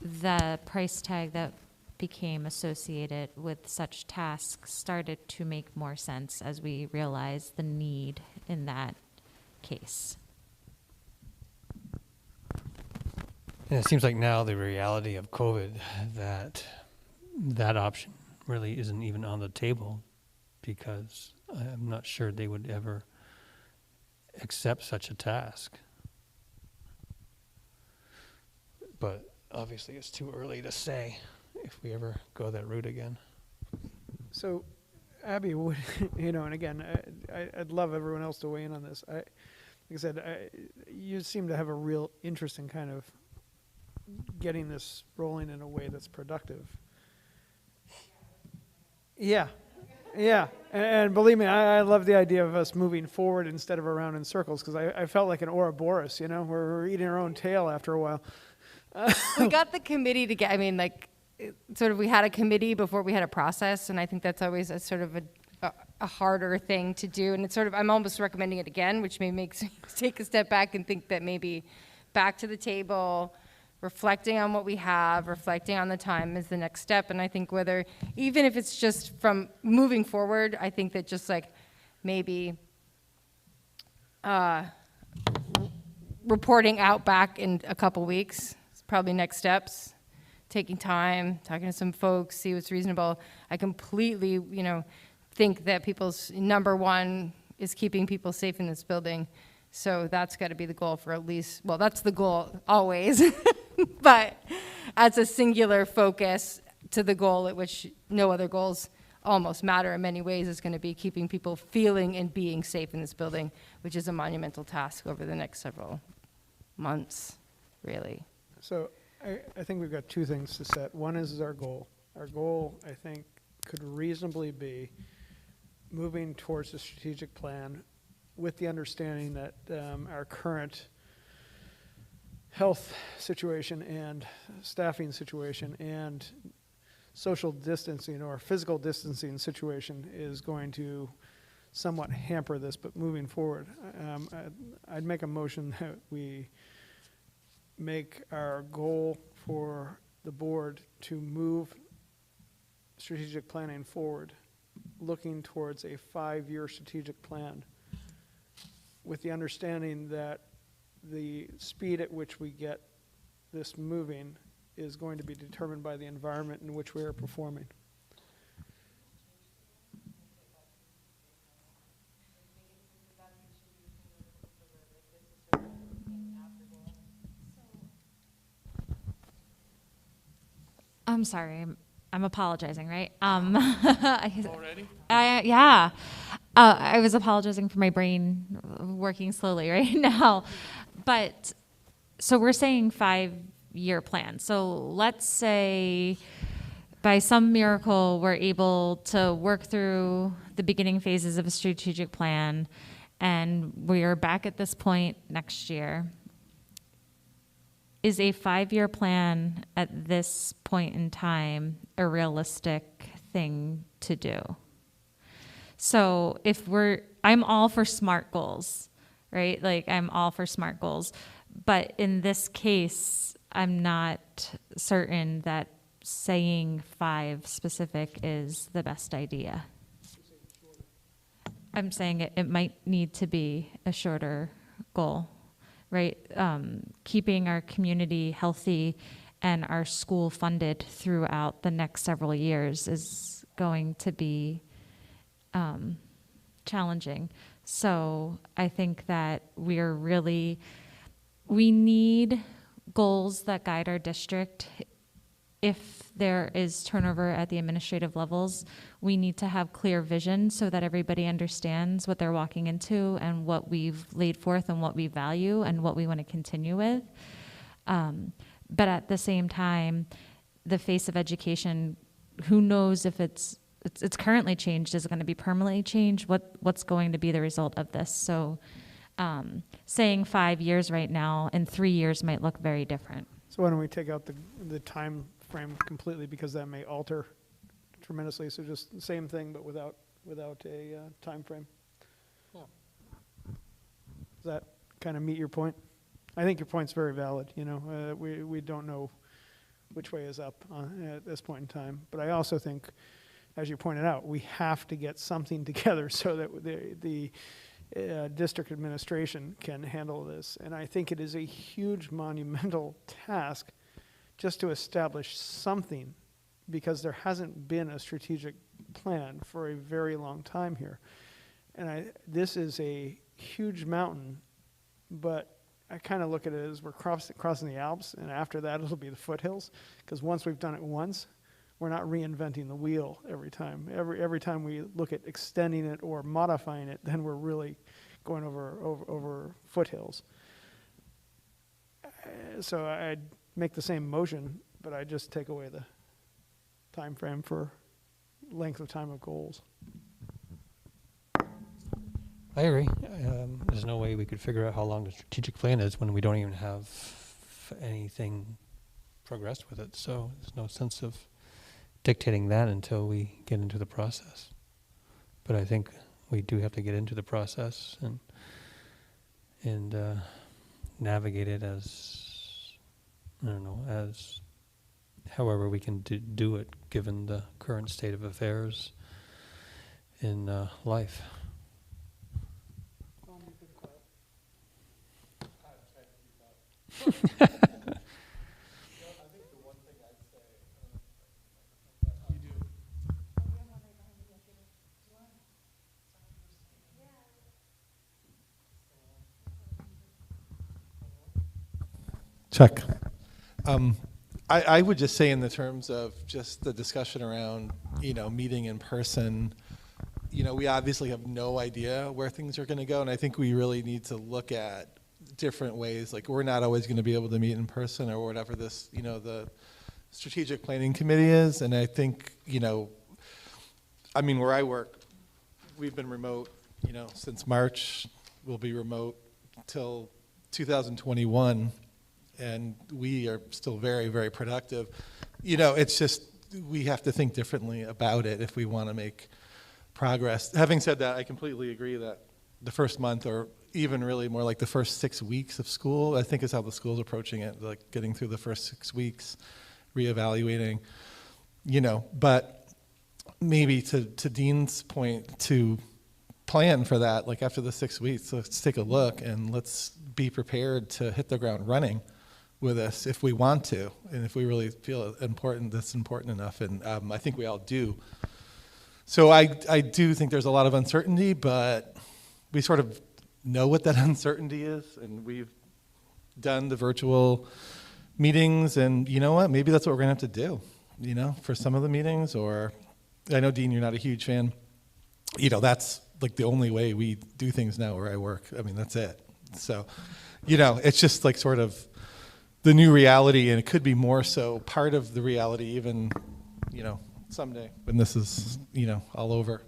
the price tag that became associated with such tasks started to make more sense as we realized the need in that case. And it seems like now the reality of COVID, that that option really isn't even on the table, because I'm not sure they would ever accept such a task. But obviously it's too early to say if we ever go that route again. So, Abby, would, and again, I'd love everyone else to weigh in on this. Like I said, you seem to have a real interest in kind of getting this rolling in a way that's productive. Yeah, and believe me, I love the idea of us moving forward instead of around in circles, because I felt like an Ouroboros, we're eating our own tail after a while. We got the committee to get, we had a committee before we had a process, and I think that's always a sort of a harder thing to do. And it's sort of, I'm almost recommending it again, which may make me take a step back and think that maybe back to the table, reflecting on what we have, reflecting on the time is the next step. And I think whether, even if it's just from moving forward, I think that just like maybe reporting out back in a couple weeks, probably next steps, taking time, talking to some folks, see what's reasonable. I completely, think that people's number one is keeping people safe in this building. So that's got to be the goal for at least, well, that's the goal always, but as a singular focus to the goal at which no other goals almost matter in many ways is going to be keeping people feeling and being safe in this building, which is a monumental task over the next several months, really. So I think we've got two things to set. One is our goal. Our goal, I think, could reasonably be moving towards a strategic plan with the understanding that our current health situation and staffing situation and social distancing or physical distancing situation is going to somewhat hamper this, but moving forward, I'd make a motion that we make our goal for the board to move strategic planning forward, looking towards a 5-year strategic plan, with the understanding that the speed at which we get this moving is going to be determined by the environment in which we are performing. I'm sorry, I'm apologizing, right? Already? Yeah. I was apologizing for my brain working slowly right now. But, so we're saying 5-year plan. So let's say by some miracle, we're able to work through the beginning phases of a strategic plan, and we're back at this point next year. Is a 5-year plan at this point in time a realistic thing to do? So if I'm all for SMART goals, right? Like I'm all for SMART goals, but in this case, I'm not certain that saying 5 specific is the best idea. I'm saying it might need to be a shorter goal, right? Keeping our community healthy and our school funded throughout the next several years is going to be challenging. So I think that we need goals that guide our district. If there is turnover at the administrative levels, we need to have clear vision so that everybody understands what they're walking into and what we've laid forth and what we value and what we want to continue with. But at the same time, the face of education, who knows if it's currently changed, is it going to be permanently changed? What's going to be the result of this? So saying 5 years right now and 3 years might look very different. So why don't we take out the time frame completely, because that may alter tremendously. So just the same thing, but without a time frame. Yeah. Does that kind of meet your point? I think your point's very valid, we don't know which way is up at this point in time. But I also think, as you pointed out, we have to get something together so that the district administration can handle this. And I think it is a huge monumental task just to establish something, because there hasn't been a strategic plan for a very long time here. And this is a huge mountain, but I kind of look at it as we're crossing the Alps, and after that it'll be the foothills, because once we've done it once, we're not reinventing the wheel every time. Every time we look at extending it or modifying it, then we're really going over foothills. So I'd make the same motion, but I just take away the time frame for length of time of goals. I agree. There's no way we could figure out how long the strategic plan is when we don't even have anything progressed with it. So there's no sense of dictating that until we get into the process. But I think we do have to get into the process and navigate it as, I don't know, as however we can do it given the current state of affairs in life. Check. I would just say in the terms of just the discussion around, meeting in person, we obviously have no idea where things are going to go. And I think we really need to look at different ways. Like, we're not always going to be able to meet in person or whatever this, the strategic planning committee is. And I think, where I work, we've been remote, since March. We'll be remote till 2021. And we are still very, very productive. It's just, we have to think differently about it if we want to make progress. Having said that, I completely agree that the first month, or even really more like the first 6 weeks of school, I think is how the school's approaching it, like getting through the first 6 weeks, reevaluating, but maybe to Dean's point, to plan for that, like after the 6 weeks, let's take a look and let's be prepared to hit the ground running with us if we want to, and if we really feel that's important enough, and I think we all do. So I do think there's a lot of uncertainty, but we sort of know what that uncertainty is, and we've done the virtual meetings, and you know what, maybe that's what we're gonna have to do, for some of the meetings. Or I know, Dean, you're not a huge fan. That's like the only way we do things now where I work. That's it. So, it's just like sort of the new reality, and it could be more so part of the reality even, someday when this is, all over.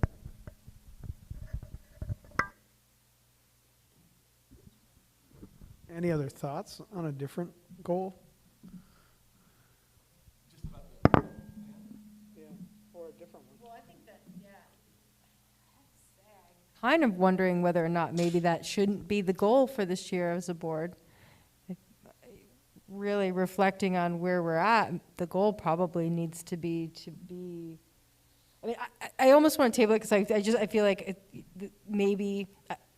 Any other thoughts on a different goal? Just about the Yeah, or a different one. Well, I think that, kind of wondering whether or not maybe that shouldn't be the goal for this year as a board. Really reflecting on where we're at, the goal probably needs to be, I almost want to table it because I feel like maybe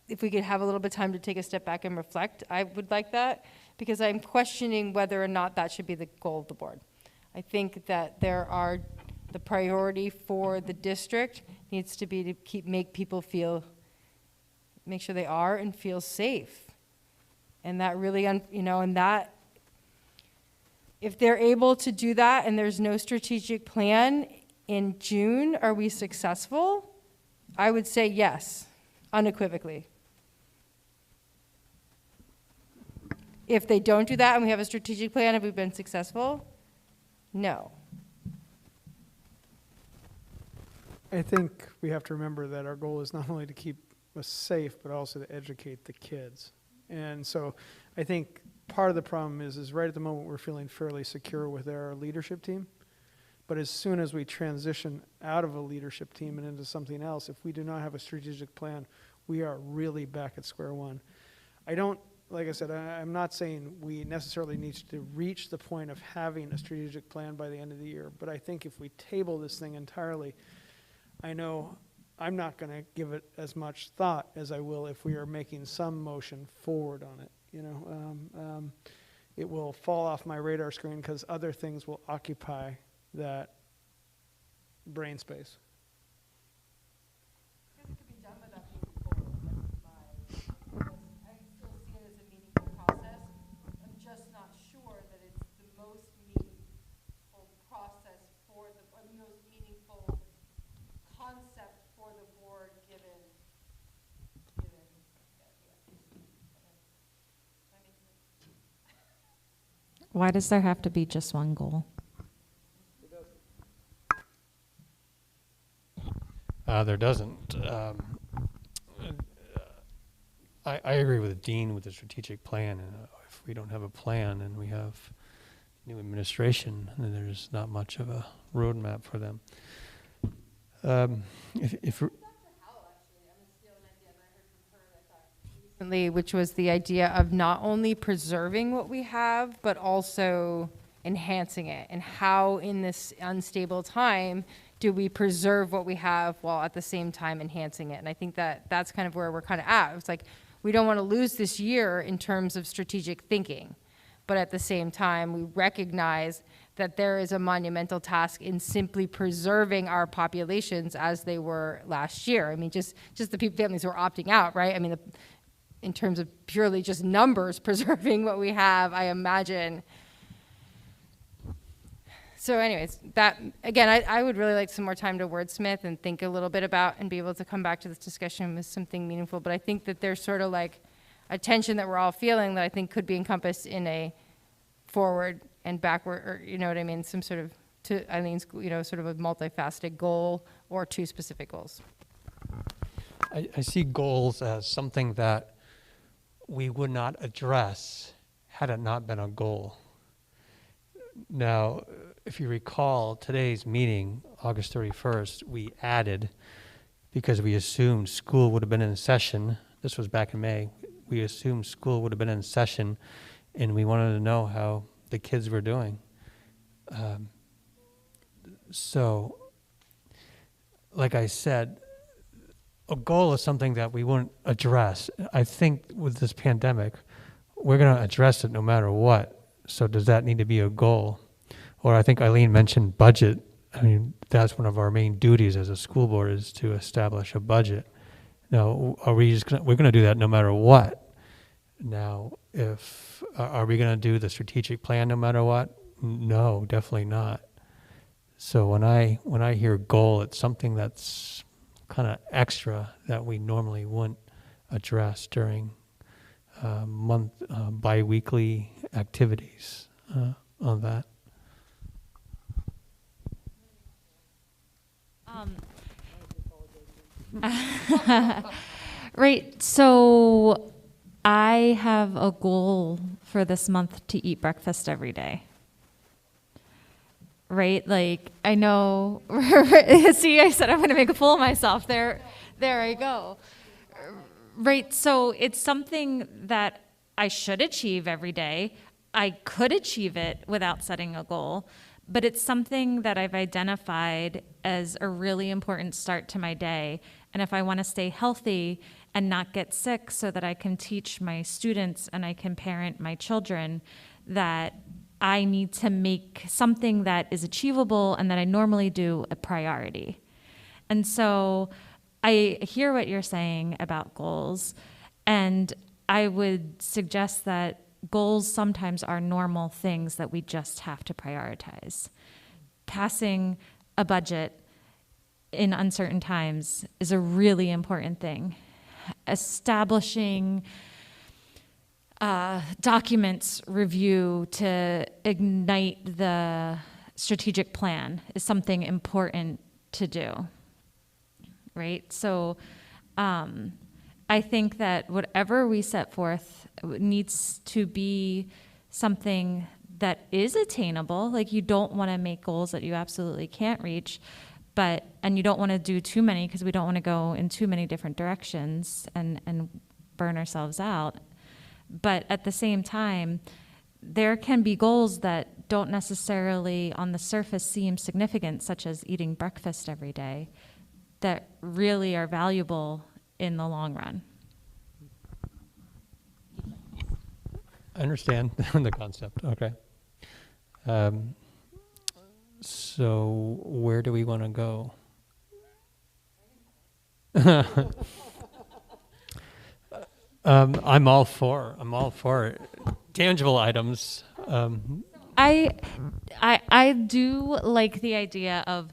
if we could have a little bit of time to take a step back and reflect, I would like that, because I'm questioning whether or not that should be the goal of the board. I think that the priority for the district needs to be to make people make sure they are and feel safe. And that really, and that, if they're able to do that and there's no strategic plan in June, are we successful? I would say yes, unequivocally. If they don't do that and we have a strategic plan, have we been successful? No. I think we have to remember that our goal is not only to keep us safe, but also to educate the kids. And so I think part of the problem is right at the moment we're feeling fairly secure with our leadership team. But as soon as we transition out of a leadership team and into something else, if we do not have a strategic plan, we are really back at square one. I don't like I said, I'm not saying we necessarily need to reach the point of having a strategic plan by the end of the year, but I think if we table this thing entirely, I know I'm not going to give it as much thought as I will if we are making some motion forward on it. It will fall off my radar screen because other things will occupy that brain space. It could be done without being forward. I still see it as a meaningful process. I'm just not sure that it's the most meaningful process for the, or the most meaningful concept for the board given. Why does there have to be just one goal? There doesn't. I agree with Dean with the strategic plan. If we don't have a plan and we have new administration, then there's not much of a roadmap for them. If Recently, which was the idea of not only preserving what we have, but also enhancing it. And how in this unstable time do we preserve what we have while at the same time enhancing it? And I think that that's kind of where we're kind of at. It's like, we don't want to lose this year in terms of strategic thinking. But at the same time, we recognize that there is a monumental task in simply preserving our populations as they were last year. I mean, just the families who are opting out, right? I mean, in terms of purely just numbers, preserving what we have, I imagine. So anyways, that, again, I would really like some more time to wordsmith and think a little bit about and be able to come back to this discussion with something meaningful. But I think that there's sort of like a tension that we're all feeling that I think could be encompassed in a forward and backward, or you know what I mean, some sort of, to Eileen's, sort of a multifaceted goal or two specific goals. I see goals as something that we would not address had it not been a goal. Now, if you recall today's meeting, August 31st, we added, because we assumed school would have been in session, this was back in May, we assumed school would have been in session, and we wanted to know how the kids were doing. So, like I said, a goal is something that we wouldn't address. I think with this pandemic, we're going to address it no matter what. So does that need to be a goal? Or I think Eileen mentioned budget. I mean, that's one of our main duties as a school board is to establish a budget. Now, are we just we're going to do that no matter what? Now, are we going to do the strategic plan no matter what? No, definitely not. So when I hear goal, it's something that's kind of extra that we normally wouldn't address during bi-weekly activities on that. Right, so I have a goal for this month to eat breakfast every day. Right, like I know, see, I said I'm going to make a fool of myself. There I go. Right, so it's something that I should achieve every day. I could achieve it without setting a goal, but it's something that I've identified as a really important start to my day. And if I want to stay healthy and not get sick so that I can teach my students and I can parent my children, that I need to make something that is achievable and that I normally do a priority. And so I hear what you're saying about goals, and I would suggest that goals sometimes are normal things that we just have to prioritize. Passing a budget in uncertain times is a really important thing. Establishing documents review to ignite the strategic plan is something important to do, right? So I think that whatever we set forth needs to be something that is attainable. Like, you don't want to make goals that you absolutely can't reach, and you don't want to do too many because we don't want to go in too many different directions and burn ourselves out. But at the same time, there can be goals that don't necessarily on the surface seem significant, such as eating breakfast every day, that really are valuable in the long run. I understand the concept, okay. So where do we want to go? I'm all for it. Tangible items. I do like the idea of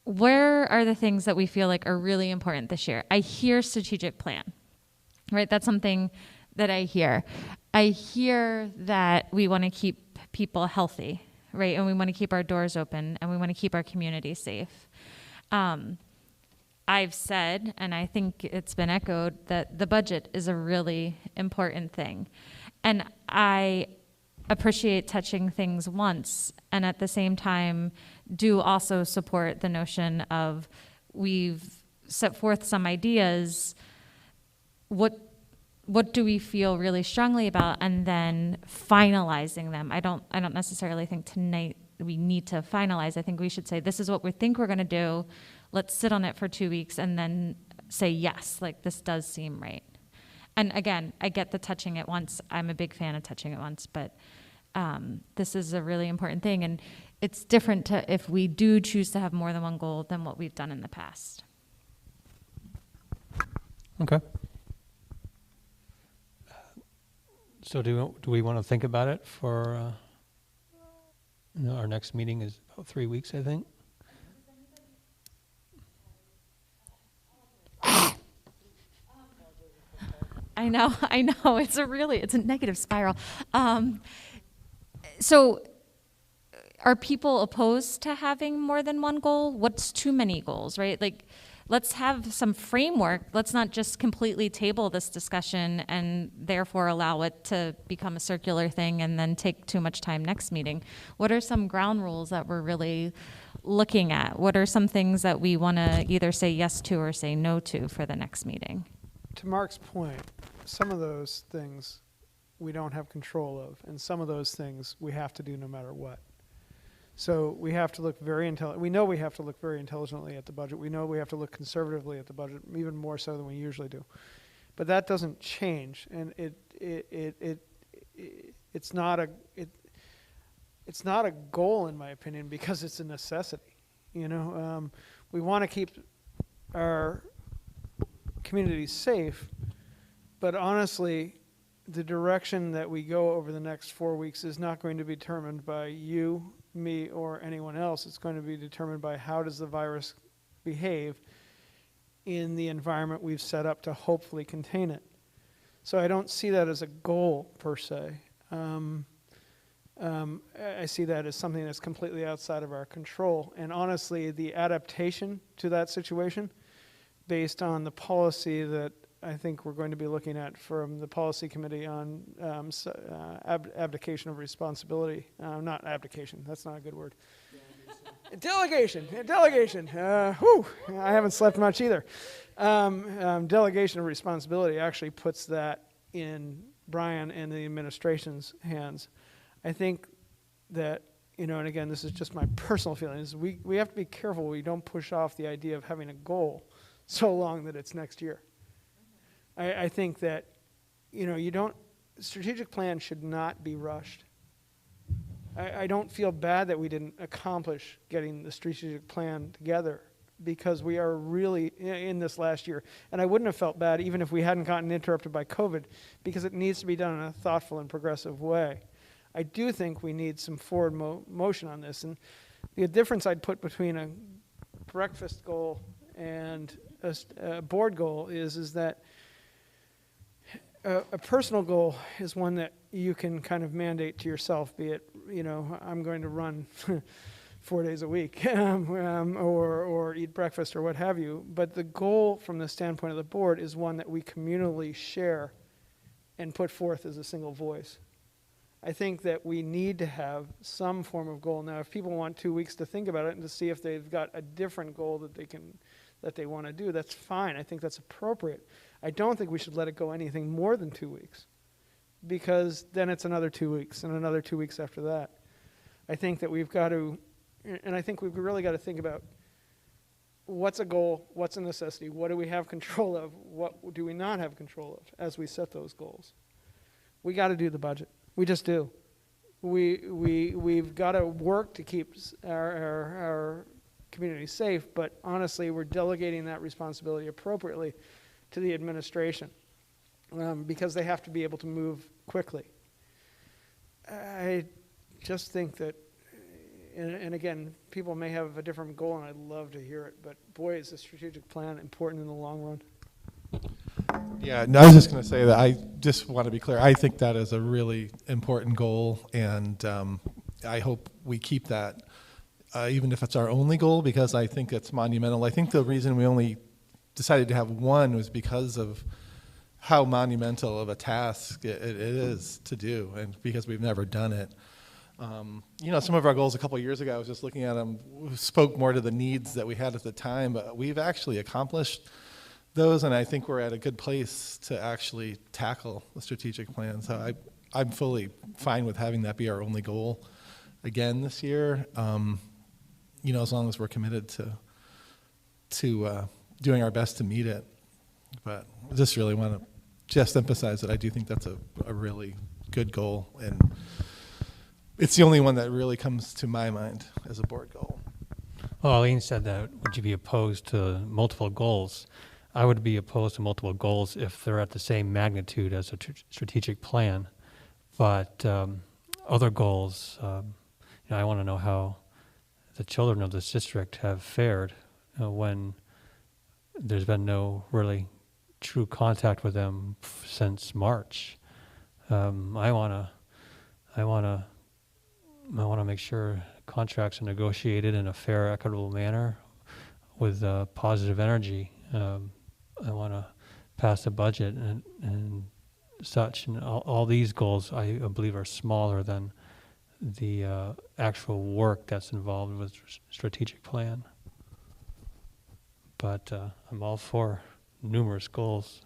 where are the things that we feel like are really important this year. I hear strategic plan, right? That's something that I hear. I hear that we want to keep people healthy, right? And we want to keep our doors open and we want to keep our community safe. I've said, and I think it's been echoed, that the budget is a really important thing. And I appreciate touching things once, and at the same time, do also support the notion of we've set forth some ideas. What do we feel really strongly about, and then finalizing them. I don't necessarily think tonight we need to finalize. I think we should say, this is what we think we're going to do. Let's sit on it for 2 weeks and then say, yes, like this does seem right. And again, I get the touching it once. I'm a big fan of touching it once, but this is a really important thing. And it's different to if we do choose to have more than one goal than what we've done in the past. Okay. So do we want to think about it for, our next meeting is about 3 weeks, I think. I know, it's a negative spiral. So are people opposed to having more than one goal? What's too many goals, right? Like, let's have some framework. Let's not just completely table this discussion and therefore allow it to become a circular thing and then take too much time next meeting. What are some ground rules that we're really looking at? What are some things that we want to either say yes to or say no to for the next meeting? To Mark's point, some of those things we don't have control of, and some of those things we have to do no matter what. So we have to look we know we have to look very intelligently at the budget. We know we have to look conservatively at the budget, even more so than we usually do. But that doesn't change, and it's not a goal in my opinion, because it's a necessity. We want to keep our communities safe, but honestly, the direction that we go over the next 4 weeks is not going to be determined by you, me, or anyone else. It's going to be determined by how does the virus behave in the environment we've set up to hopefully contain it. So I don't see that as a goal per se. I see that as something that's completely outside of our control. And honestly, the adaptation to that situation, based on the policy that I think we're going to be looking at from the policy committee on abdication of responsibility. Not abdication, that's not a good word. Delegation. Whew, I haven't slept much either. Delegation of responsibility actually puts that in Brian and the administration's hands. I think that, and again, this is just my personal feelings, we have to be careful we don't push off the idea of having a goal so long that it's next year. I think that, strategic plan should not be rushed. I don't feel bad that we didn't accomplish getting the strategic plan together, because we are really in this last year. And I wouldn't have felt bad even if we hadn't gotten interrupted by COVID, because it needs to be done in a thoughtful and progressive way. I do think we need some forward motion on this. And the difference I'd put between a breakfast goal and a board goal is that a personal goal is one that you can kind of mandate to yourself, be it, I'm going to run 4 days a week or eat breakfast or what have you. But the goal from the standpoint of the board is one that we communally share and put forth as a single voice. I think that we need to have some form of goal. Now, if people want 2 weeks to think about it and to see if they've got a different goal that they want to do, that's fine. I think that's appropriate. I don't think we should let it go anything more than 2 weeks, because then it's another 2 weeks and another 2 weeks after that. I think that we've got to, and I think we've really got to think about what's a goal, what's a necessity, what do we have control of, what do we not have control of as we set those goals. We got to do the budget. We just do. We've got to work to keep our community safe, but honestly, we're delegating that responsibility appropriately to the administration because they have to be able to move quickly. I just think that, and again, people may have a different goal, and I'd love to hear it, but boy, is the strategic plan important in the long run. Yeah, no, I was just going to say that I just want to be clear. I think that is a really important goal, and I hope we keep that, even if it's our only goal, because I think it's monumental. I think the reason we only decided to have one was because of how monumental of a task it is to do, and because we've never done it. You know, some of our goals a couple of years ago, I was just looking at them, spoke more to the needs that we had at the time, but we've actually accomplished those, and I think we're at a good place to actually tackle the strategic plan. So I'm fully fine with having that be our only goal again this year. You know, as long as we're committed to doing our best to meet it. But I just really want to just emphasize that I do think that's a really good goal, and it's the only one that really comes to my mind as a board goal. Well, Eileen said that, would you be opposed to multiple goals? I would be opposed to multiple goals if they're at the same magnitude as a strategic plan. But other goals, you know, I want to know how the children of this district have fared when there's been no really true contact with them since March. I want to make sure contracts are negotiated in a fair, equitable manner with positive energy. I want to pass a budget and such, and all these goals I believe are smaller than the actual work that's involved with strategic plan. But I'm all for numerous goals,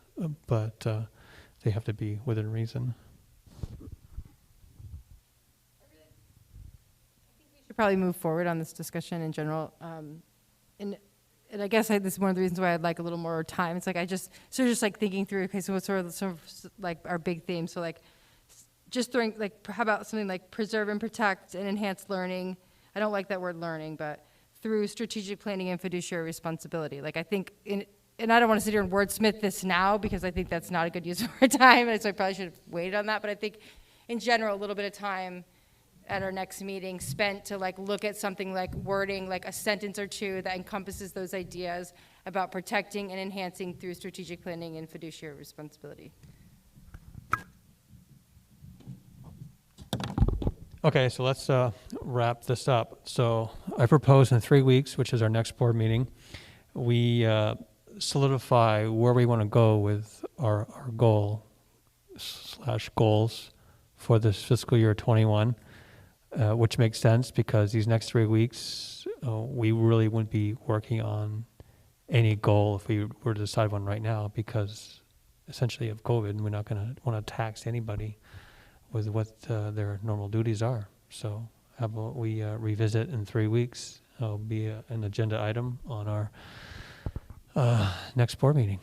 but they have to be within reason. Should probably move forward on this discussion in general. And I guess this is one of the reasons why I'd like a little more time. It's like I just like thinking through, okay, so what's sort of like our big theme? So like just throwing, like, how about something like preserve and protect and enhance learning? I don't like that word learning, but through strategic planning and fiduciary responsibility. Like I think, and I don't want to sit here and wordsmith this now because I think that's not a good use of our time, and so I probably should have waited on that. But I think in general, a little bit of time at our next meeting spent to like look at something like wording, like a sentence or two that encompasses those ideas about protecting and enhancing through strategic planning and fiduciary responsibility. Okay, so let's wrap this up. So I propose in 3 weeks, which is our next board meeting, we solidify where we want to go with our goal / goals for this fiscal year 21. Which makes sense because these next 3 weeks, we really wouldn't be working on any goal if we were to decide one right now because essentially of COVID, and we're not going to want to tax anybody with what their normal duties are. So how about we revisit in 3 weeks? It'll be an agenda item on our next board meeting.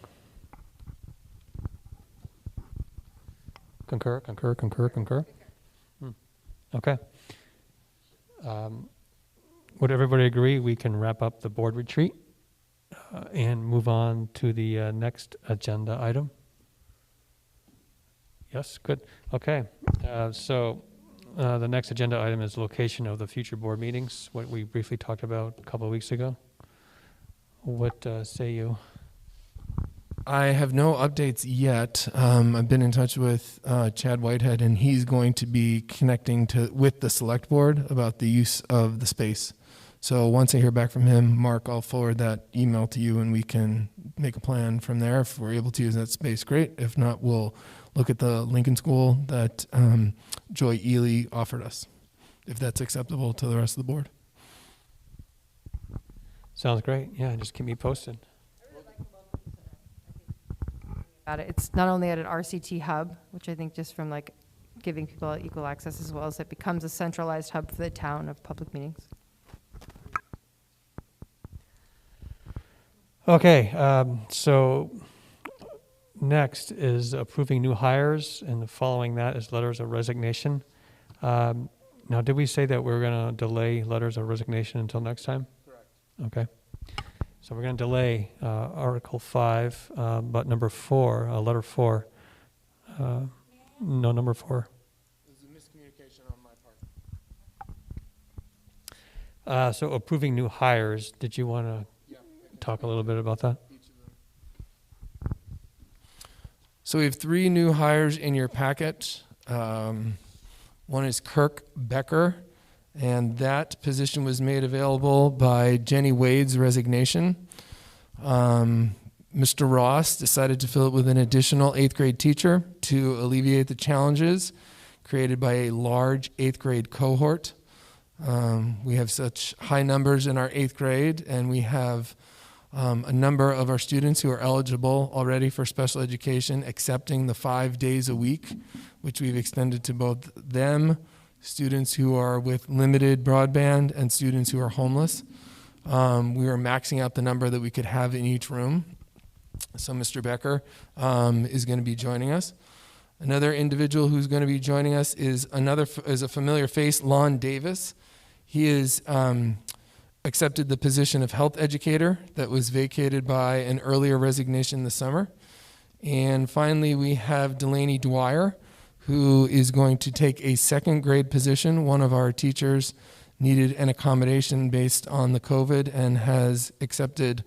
Concur? Okay. Would everybody agree we can wrap up the board retreat and move on to the next agenda item? Yes, good. Okay. So the next agenda item is location of the future board meetings, what we briefly talked about a couple of weeks ago. What say you? I have no updates yet. I've been in touch with Chad Whitehead, and he's going to be connecting with the select board about the use of the space. So once I hear back from him, Mark, I'll forward that email to you, and we can make a plan from there. If we're able to use that space, great. If not, we'll look at the Lincoln School that Joy Ely offered us, if that's acceptable to the rest of the board. Sounds great. Yeah, just keep me posted. about it. It's not only at an RCT hub, which I think just from like giving people equal access, as well as it becomes a centralized hub for the town of public meetings. Okay, so next is approving new hires, and following that is letters of resignation. Now, did we say that we're going to delay letters of resignation until next time? Correct. Okay. So we're going to delay Article 5, but number 4, letter 4. No, number 4. This is a miscommunication on my part. So approving new hires, did you want to Yeah. I can talk a little bit about that? each of them. So we have 3 new hires in your packet. One is Kirk Becker, and that position was made available by Jenny Wade's resignation. Mr. Ross decided to fill it with an additional 8th grade teacher to alleviate the challenges created by a large 8th grade cohort. We have such high numbers in our 8th grade, and we have a number of our students who are eligible already for special education, accepting the 5 days a week, which we've extended to both them, students who are with limited broadband, and students who are homeless. We are maxing out the number that we could have in each room. So Mr. Becker is going to be joining us. Another individual who's going to be joining us is a familiar face, Lon Davis. He is accepted the position of health educator that was vacated by an earlier resignation this summer. And finally, we have Delaney Dwyer, who is going to take a 2nd grade position. One of our teachers needed an accommodation based on the COVID and has accepted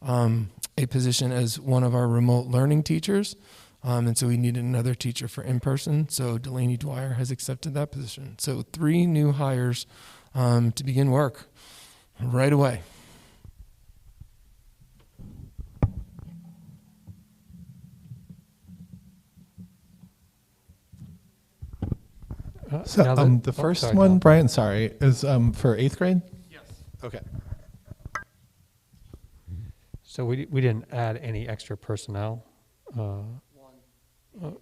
a position as one of our remote learning teachers. And so we needed another teacher for in-person. So Delaney Dwyer has accepted that position. So 3 new hires to begin work right away. So Now that- the oh, first sorry, one, Tom. Brian, sorry, is for 8th grade? Yes. Okay. So we didn't add any extra personnel. One. Uh, 8th grade.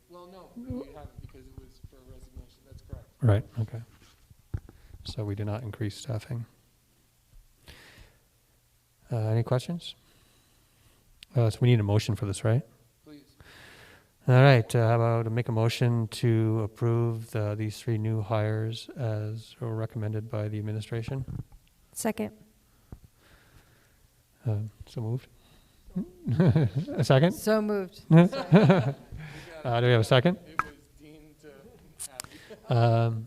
Well, no, we haven't because it was for resignation. That's correct. Right, okay. So we did not increase staffing. Any questions? So we need a motion for this, right? Please. All right, how about make a motion to approve these 3 new hires as recommended by the administration? Second. So moved. A second? So moved. Do we have a second? It was deemed to happy. No,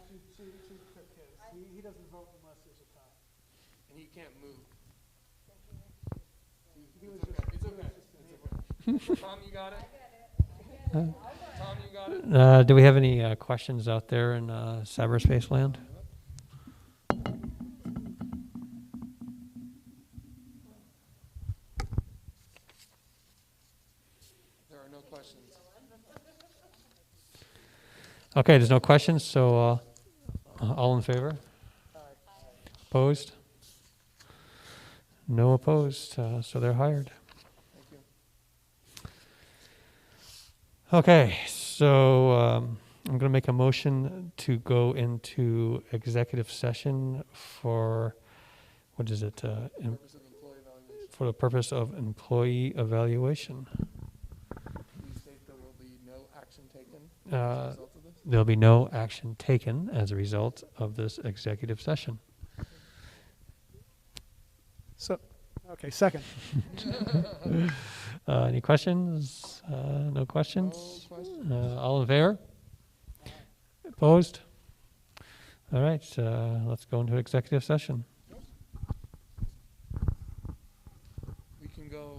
she took his. He doesn't vote unless there's a tie. And he can't move. It's okay. It's okay. Tom, you got it? Tom, you got it? Do we have any questions out there in cyberspace land? There are no questions. Okay, there's no questions, so all in favor? Opposed? No opposed, so they're hired. Thank you. Okay, so I'm going to make a motion to go into executive session for, what is it? For the purpose of employee evaluation. Please state there will be no action taken as a Uh, result of this. There'll be no action taken as a result of this executive session. So, okay, second. Any questions? No questions? No questions. All in favor? Opposed? All right, let's go into executive session. We can go.